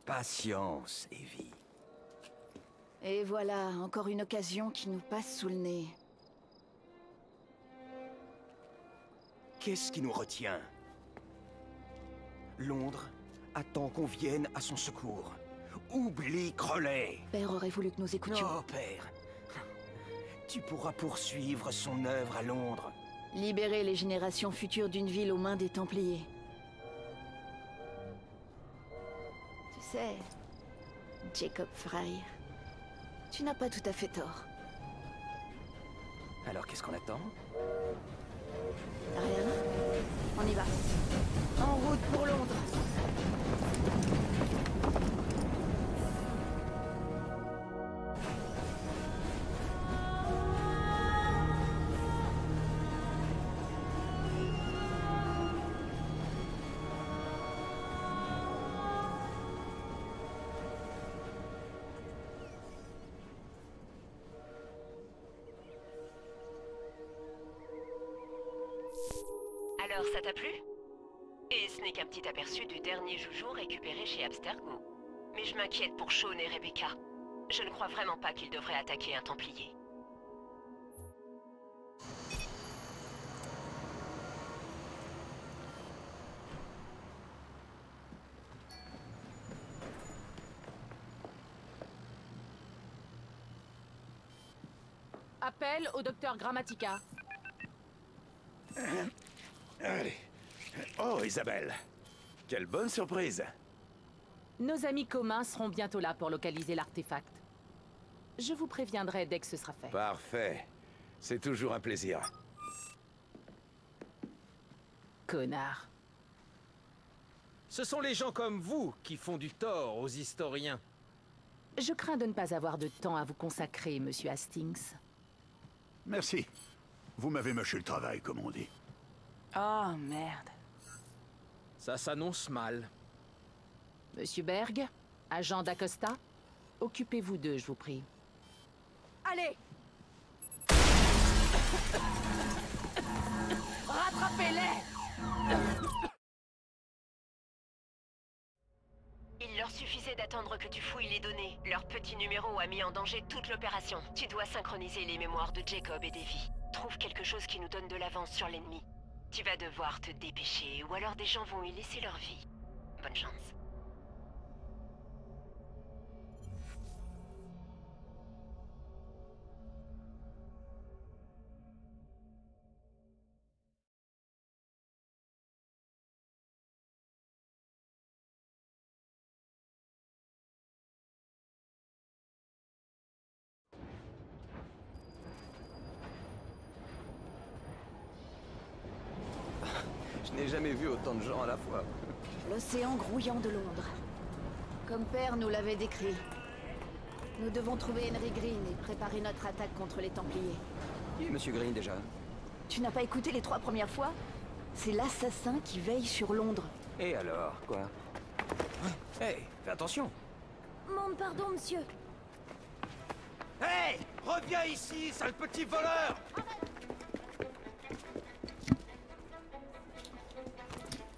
Patience, Evie. Et voilà, encore une occasion qui nous passe sous le nez. Qu'est-ce qui nous retient? Londres attend qu'on vienne à son secours. Oublie Crowley. Père aurait voulu que nous écoutions. Non, père. Tu pourras poursuivre son œuvre à Londres. Libérer les générations futures d'une ville aux mains des Templiers. Tu sais, Jacob Frye, tu n'as pas tout à fait tort. Alors qu'est-ce qu'on attend? Rien. On y va. En route pour Londres. Alors, ça t'a plu? Et ce n'est qu'un petit aperçu du dernier joujou récupéré chez Abstergo. Mais je m'inquiète pour Shaun et Rebecca. Je ne crois vraiment pas qu'ils devraient attaquer un Templier. Appel au docteur Grammatica. Allez. Oh, Isabelle. Quelle bonne surprise. Nos amis communs seront bientôt là pour localiser l'artefact. Je vous préviendrai dès que ce sera fait. Parfait. C'est toujours un plaisir. Connard. Ce sont les gens comme vous qui font du tort aux historiens. Je crains de ne pas avoir de temps à vous consacrer, monsieur Hastings. Merci. Vous m'avez mâché le travail, comme on dit. Oh, merde. Ça s'annonce mal. Monsieur Berg, agent d'Acosta, occupez-vous d'eux, je vous prie. Allez! Rattrapez-les! Il leur suffisait d'attendre que tu fouilles les données. Leur petit numéro a mis en danger toute l'opération. Tu dois synchroniser les mémoires de Jacob et Davy. Trouve quelque chose qui nous donne de l'avance sur l'ennemi. Tu vas devoir te dépêcher, ou alors des gens vont y laisser leur vie. Bonne chance. Je n'ai jamais vu autant de gens à la fois. L'océan grouillant de Londres. Comme Père nous l'avait décrit. Nous devons trouver Henry Green et préparer notre attaque contre les Templiers. Qui est Monsieur Green déjà? Tu n'as pas écouté les 3 premières fois? C'est l'assassin qui veille sur Londres. Et alors, quoi? Hey, fais attention! Mon pardon, monsieur. Hey! Reviens ici, sale petit voleur!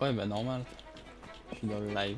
Ouais, bah normal. Je suis dans le live.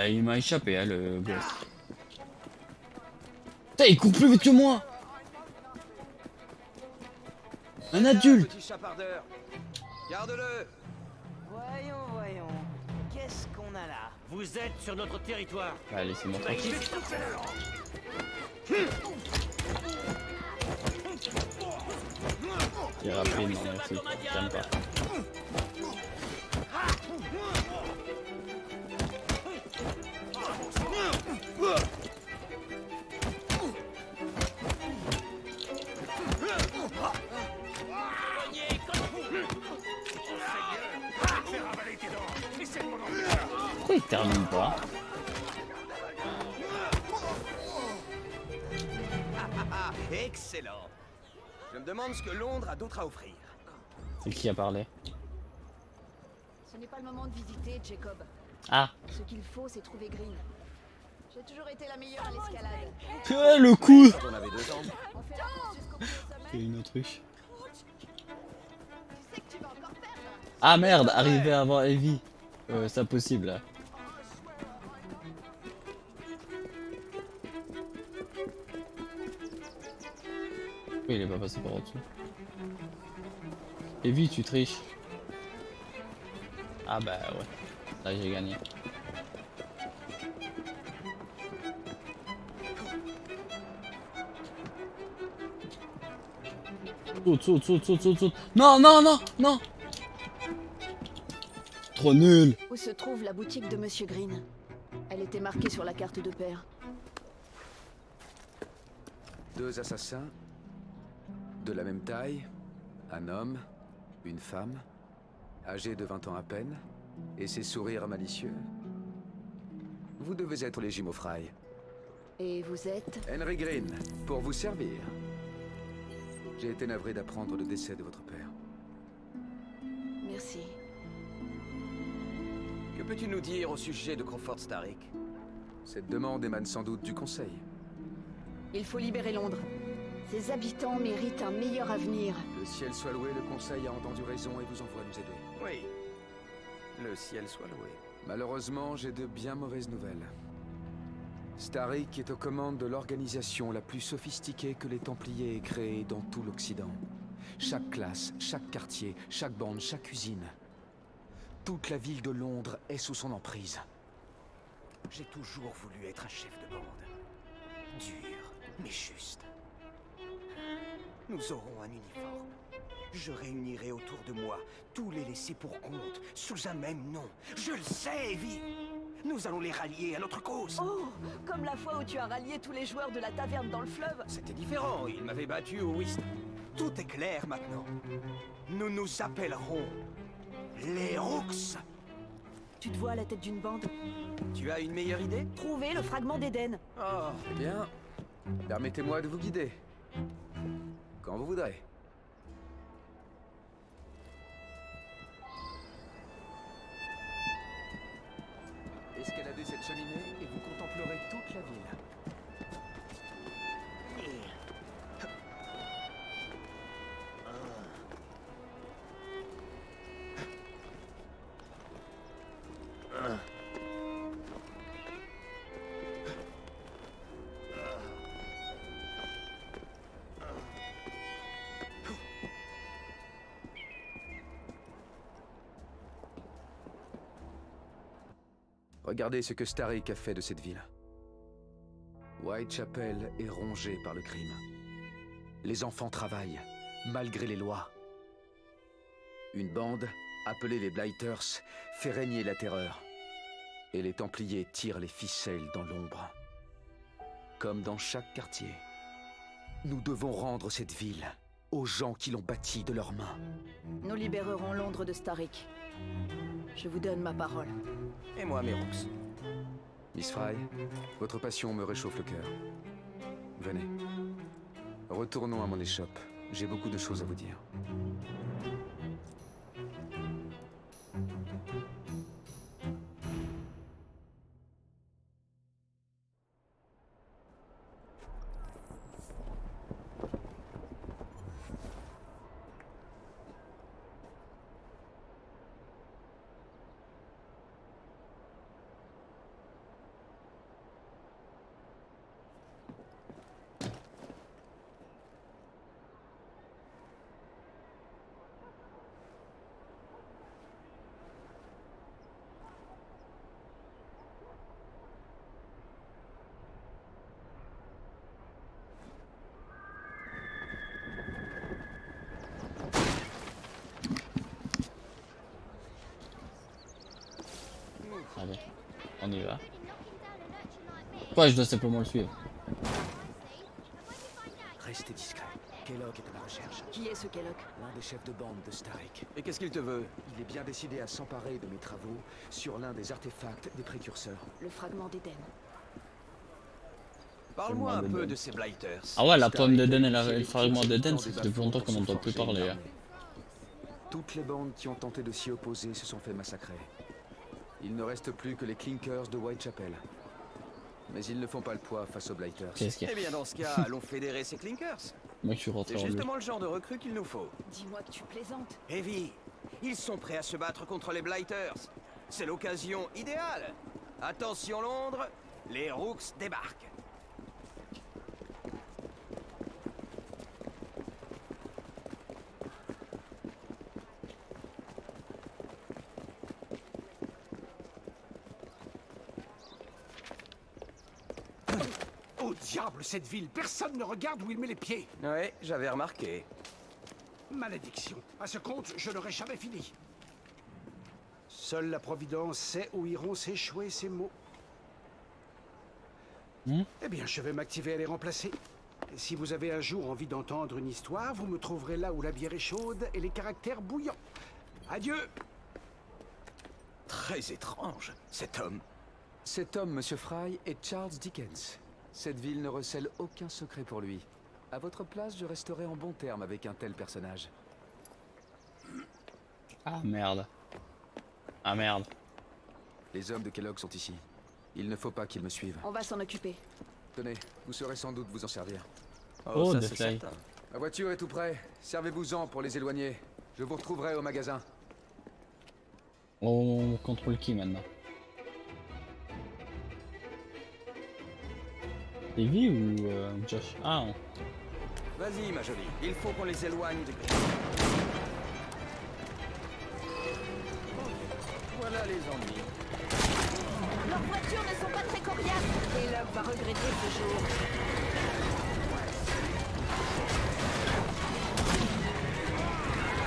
Il m'a échappé, hein, le gosse. Putain, il court plus vite que moi. Un adulte. Petit chapardeur. Garde-le. Voyons, voyons. Qu'est-ce qu'on a là? Vous êtes sur notre territoire. Allez, c'est mon tranquille. C'est rapide, non merci. J'aime pas. Pourquoi il termine pas? Excellent. Je me demande ce que Londres a d'autre à offrir. C'est qui a parlé? Ce n'est pas le moment de visiter, Jacob. Ah. Ce qu'il faut, c'est trouver Green. J'ai toujours été la meilleure à l'escalade. Le coup. Quand on avait 2 ans. On fait la course jusqu'au bout du sommet. C'est une autruche. Tu sais que tu vas encore perdre. Ah merde, arrivé avant Evie. C'est impossible là. Oui, il est pas passé par en dessous. Evie, tu triches. Ah bah ouais. Là j'ai gagné. Saute. Non, non, non, non. Trop nul. Où se trouve la boutique de Monsieur Green? Elle était marquée sur la carte de père. 2 assassins, de la même taille, un homme, une femme, âgés de 20 ans à peine, et ses sourires malicieux. Vous devez être les jumeaux Fry. Et vous êtes? Henry Green, pour vous servir. J'ai été navré d'apprendre le décès de votre père. Merci. Que peux-tu nous dire au sujet de Crawford Starrick? Cette demande émane sans doute du Conseil. Il faut libérer Londres. Ses habitants méritent un meilleur avenir. Le ciel soit loué, le Conseil a entendu raison et vous envoie nous aider. Oui. Le ciel soit loué. Malheureusement, j'ai de bien mauvaises nouvelles. Starrick est aux commandes de l'organisation la plus sophistiquée que les Templiers aient créée dans tout l'Occident. Chaque classe, chaque quartier, chaque bande, chaque usine. Toute la ville de Londres est sous son emprise. J'ai toujours voulu être un chef de bande. Dur, mais juste. Nous aurons un uniforme. Je réunirai autour de moi tous les laissés pour compte, sous un même nom. Je le sais, Evie. Nous allons les rallier à notre cause. Oh, comme la fois où tu as rallié tous les joueurs de la taverne dans le fleuve. C'était différent, ils m'avaient battu au whist. Tout est clair maintenant. Nous nous appellerons les Rooks. Tu te vois à la tête d'une bande? Tu as une meilleure idée? Trouver le fragment d'Éden. Oh. Eh bien, permettez-moi de vous guider. Quand vous voudrez. Escaladez cette cheminée et vous contemplerez toute la ville. Regardez ce que Starrick a fait de cette ville. Whitechapel est rongée par le crime. Les enfants travaillent, malgré les lois. Une bande, appelée les Blighters, fait régner la terreur. Et les Templiers tirent les ficelles dans l'ombre. Comme dans chaque quartier. Nous devons rendre cette ville aux gens qui l'ont bâtie de leurs mains. Nous libérerons Londres de Starrick. Je vous donne ma parole. Et moi, mes Rooks. Miss Fry, votre passion me réchauffe le cœur. Venez. Retournons à mon échoppe. J'ai beaucoup de choses à vous dire. Allez, on y va. Pourquoi je dois simplement le suivre? Restez discret. Kellogg est à la recherche. Qui est ce Kellogg? L'un des chefs de bande de Starrick. Et qu'est-ce qu'il te veut? Il est bien décidé à s'emparer de mes travaux sur l'un des artefacts des précurseurs. Le fragment d'Éden. Parle-moi un peu de ces Blighters. Ah ouais, la pomme d'Éden et le fragment d'Éden, ça fait depuis longtemps qu'on n'entend plus parler. Hein. Toutes les bandes qui ont tenté de s'y opposer se sont fait massacrer. Il ne reste plus que les Clinkers de Whitechapel. Mais ils ne font pas le poids face aux Blighters. Eh bien, dans ce cas, allons fédérer ces Clinkers. Moi, je suis rentré C'est en bleu. justement le genre de recrue qu'il nous faut. Dis-moi que tu plaisantes. Heavy, ils sont prêts à se battre contre les Blighters. C'est l'occasion idéale. Attention Londres, les Rooks débarquent. Au diable, cette ville! Personne ne regarde où il met les pieds! Ouais, j'avais remarqué. Malédiction! À ce compte, je n'aurai jamais fini. Seule la Providence sait où iront s'échouer ces mots. Eh bien, je vais m'activer à les remplacer. Si vous avez un jour envie d'entendre une histoire, vous me trouverez là où la bière est chaude et les caractères bouillants. Adieu! Très étrange, cet homme. Cet homme, Monsieur Fry, est Charles Dickens. Cette ville ne recèle aucun secret pour lui. À votre place, je resterai en bon terme avec un tel personnage. Ah merde. Ah merde. Les hommes de Kellogg sont ici. Il ne faut pas qu'ils me suivent. On va s'en occuper. Tenez, vous saurez sans doute vous en servir. Oh, ça The c'est Fly. certain. Ma voiture est tout près. Servez-vous-en pour les éloigner. Je vous retrouverai au magasin. On contrôle qui maintenant? Evie ou Josh? Ah non. Vas-y, ma jolie, il faut qu'on les éloigne de... Voilà les ennuis. Leurs voitures ne sont pas très coriaces. Kellogg va regretter ce jour.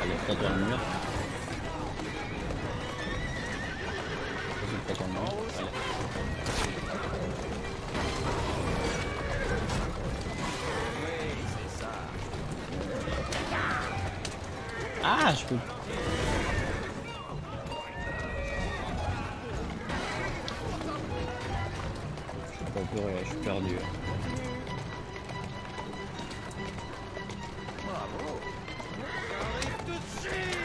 Allez, pas dans le mur. Pas dans le mur. Allez. Ah, je peux. Oh purée, je suis perdu. Bravo. J'arrive tout de suite.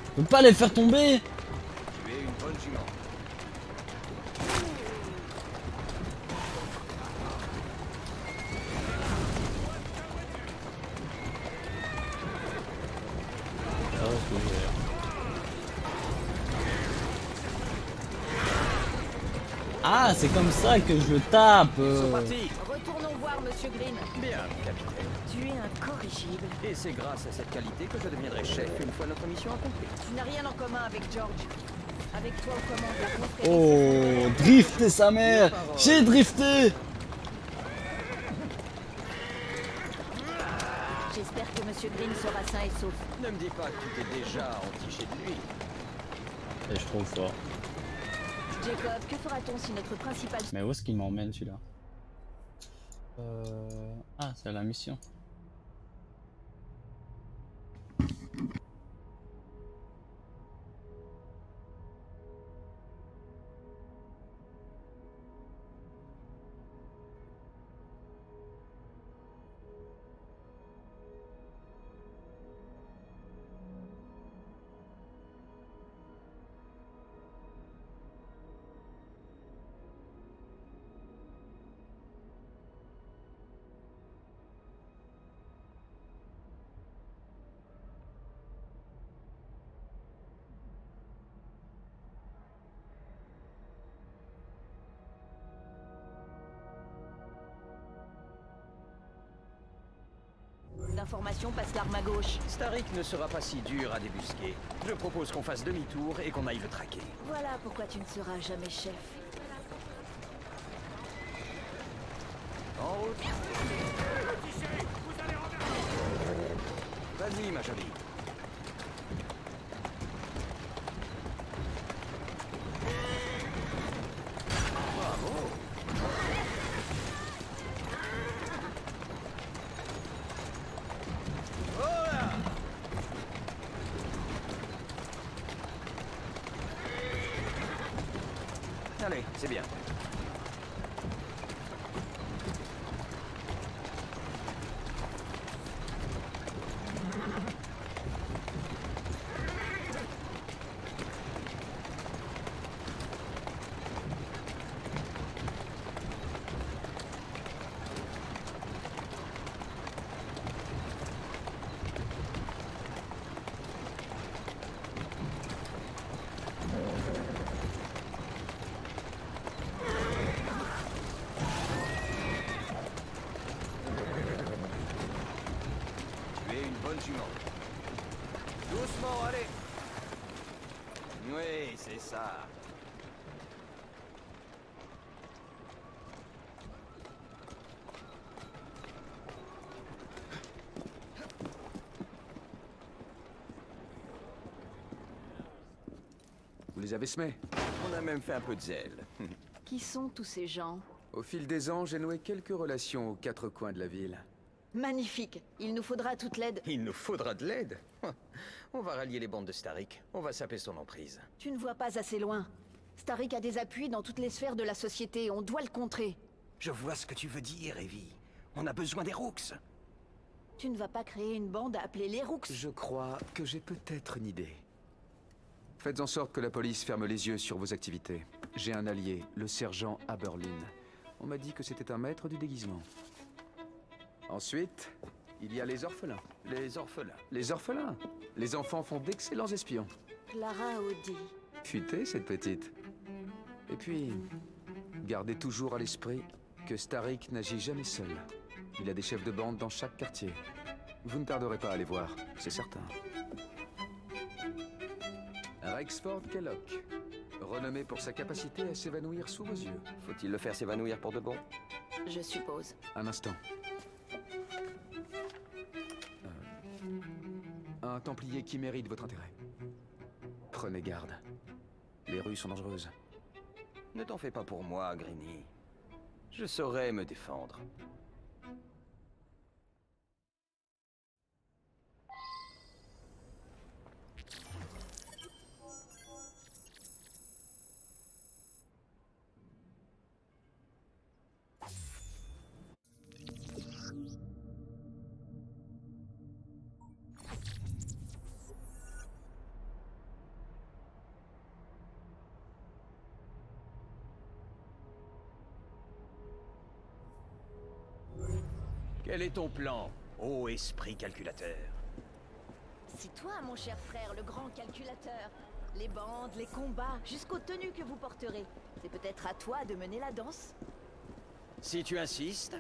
Je peux pas les faire tomber. Tu es une bonne jument. Ah, c'est comme ça que je le tape. Retournons voir Monsieur Green. Bien, capitaine. Tu es incorrigible. Et c'est grâce à cette qualité que je deviendrai chef une fois notre mission accomplie. Tu n'as rien en commun avec George. Avec toi au commande la confrérie. Oh, drifter sa mère. J'ai drifté. J'espère que Monsieur Green sera sain et sauf. Ne me dis pas que tu t'es déjà entiché de lui. Et je trouve fort. Jacob, que fera-t-on si notre principal... Mais où est-ce qu'il m'emmène celui-là? Ah, c'est la mission. L'information passe l'arme à gauche. Starik ne sera pas si dur à débusquer. Je propose qu'on fasse demi-tour et qu'on aille le traquer. Voilà pourquoi tu ne seras jamais chef. En route. Vas-y, ma jolie. Bravo. Voilà. Allez, c'est bien. assassin jumeau. Doucement, allez. Oui, c'est ça. Vous les avez semés? On a même fait un peu de zèle. Qui sont tous ces gens? Au fil des ans, j'ai noué quelques relations aux quatre coins de la ville. Magnifique. Il nous faudra toute l'aide. Il nous faudra de l'aide. On va rallier les bandes de Starrick. On va saper son emprise. Tu ne vois pas assez loin. Starrick a des appuis dans toutes les sphères de la société. On doit le contrer. Je vois ce que tu veux dire, Evie. On a besoin des Rooks. Tu ne vas pas créer une bande appelée les Rooks. Je crois que j'ai peut-être une idée. Faites en sorte que la police ferme les yeux sur vos activités. J'ai un allié, le sergent Aberlin. On m'a dit que c'était un maître du déguisement. Ensuite, il y a les orphelins. Les orphelins. Les orphelins. Les enfants font d'excellents espions. Clara Audi. Futée, cette petite. Et puis, gardez toujours à l'esprit que Starrick n'agit jamais seul. Il a des chefs de bande dans chaque quartier. Vous ne tarderez pas à les voir, c'est certain. Rexford Kellock, renommé pour sa capacité à s'évanouir sous vos yeux. Faut-il le faire s'évanouir pour de bon? Je suppose. Un instant. Un templier qui mérite votre intérêt. Prenez garde. Les rues sont dangereuses. Ne t'en fais pas pour moi, Greeny. Je saurai me défendre. Quel est ton plan, ô esprit calculateur? C'est toi, mon cher frère, le grand calculateur. Les bandes, les combats, jusqu'aux tenues que vous porterez. C'est peut-être à toi de mener la danse. Si tu insistes.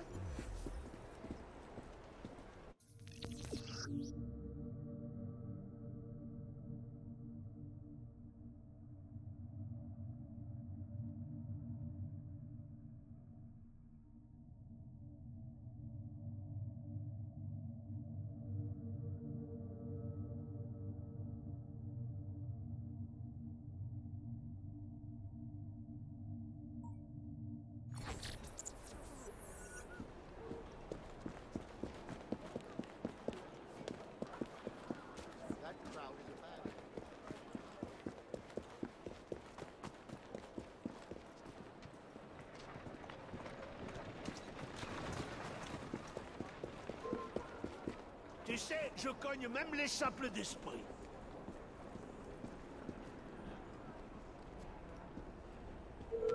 Tu sais, je cogne même les simples d'esprit.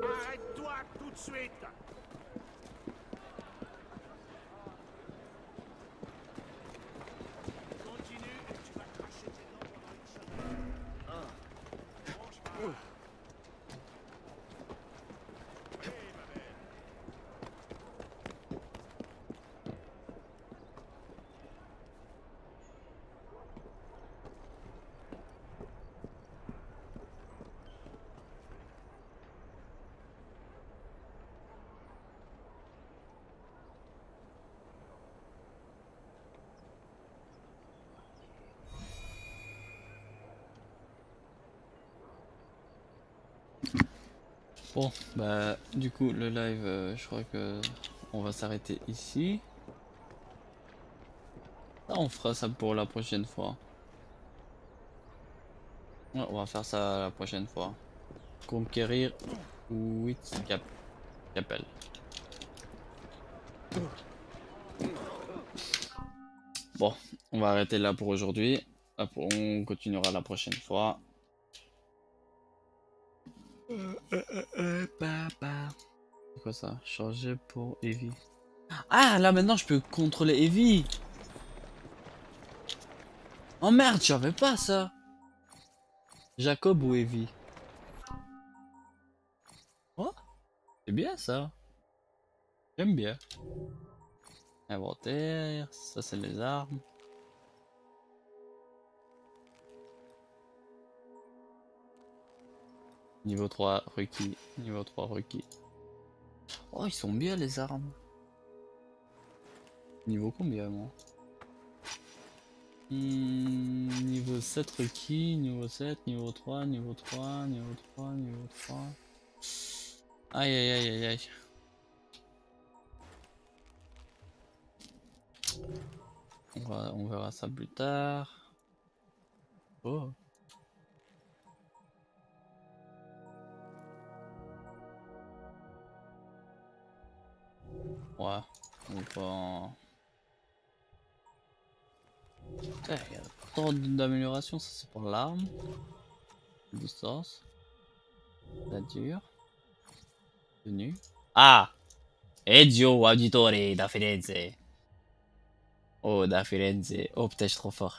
Arrête-toi tout de suite. Continue et tu vas cracher tes dents pendant une semaine. Bon, bah du coup le live, je crois que on va s'arrêter ici. Ah, on fera ça pour la prochaine fois. Ouais, on va faire ça la prochaine fois. Conquérir Whitechapel. Bon, on va arrêter là pour aujourd'hui. On continuera la prochaine fois. C'est quoi ça? Changer pour Evie. Ah, là maintenant je peux contrôler Evie. Oh merde, je savais pas ça. Jacob ou Evie? Oh, c'est bien ça. J'aime bien. Inventaire, ça c'est les armes. Niveau 3 requis. Niveau 3 requis. Oh, ils sont bien les armes. Niveau combien, moi? Niveau 7 requis, niveau 7, niveau 3, niveau 3, niveau 3, niveau 3. Aïe aïe aïe aïe aïe. On verra ça plus tard. Oh. Ouais, on va... Putain, il y a tant d'améliorations, ça c'est pour l'arme. Distance. La dure. Tenue. Ah! Ezio Auditore da Firenze. Oh, da Firenze. Oh putain, je suis trop fort.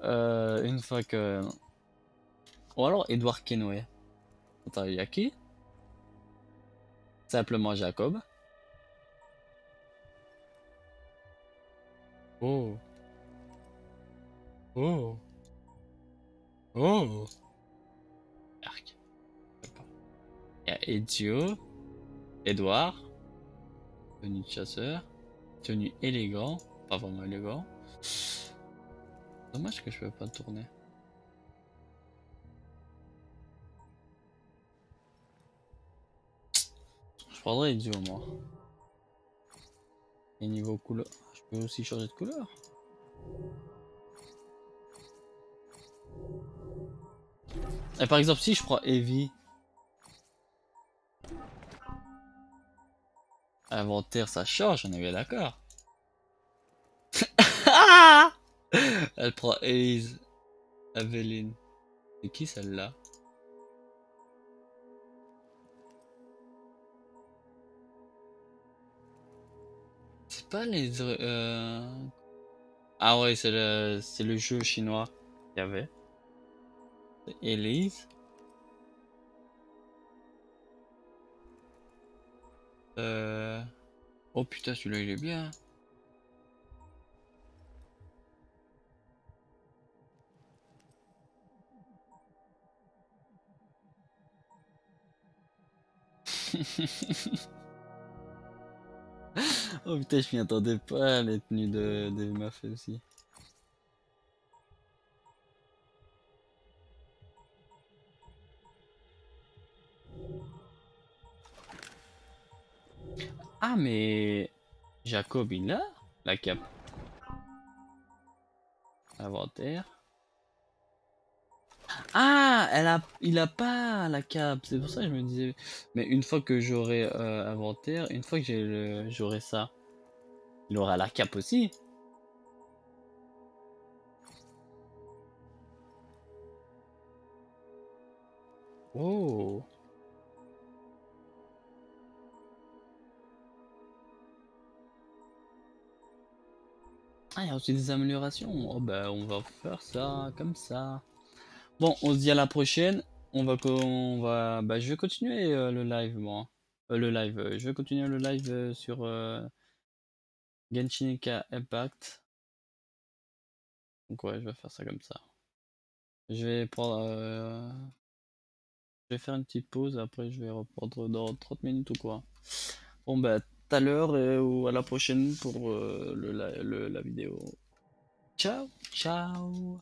Une fois que... Ou alors Edward Kenway. Attends, il y a qui? Simplement Jacob. Oh. Oh. Oh. Arc. Il y a Ezio. Edouard. Tenue de chasseur. Tenue élégant. Pas vraiment élégant. Dommage que je peux pas tourner. Je prendrais Ezio moi. Et niveau couleur. Je peux aussi changer de couleur. Et par exemple si je prends Heavy. Inventaire ça change, on est bien d'accord. Elle prend Elise. Aveline. C'est qui celle-là? C'est pas les... Ah ouais, c'est le jeu chinois qu'il y avait. Elise. Oh putain, celui-là il est bien. Oh putain, je m'y attendais pas, les tenues de meufs aussi. Ah mais... Jacob il a la cape. Inventaire. Ah, il a pas la cape, c'est pour ça que je me disais. Mais une fois que j'aurai inventaire, une fois que j'aurai ça, il aura la cape aussi. Oh. Ah, il y a aussi des améliorations. Oh bah on va faire ça comme ça. Bon, on se dit à la prochaine. Bah, je vais continuer le live, moi. Je vais continuer le live sur Genshin Impact. Donc ouais, je vais faire ça comme ça. Je vais prendre... Je vais faire une petite pause, après je vais reprendre dans 30 minutes ou quoi. Bon bah, tout à l'heure ou à la prochaine pour la vidéo. Ciao, ciao.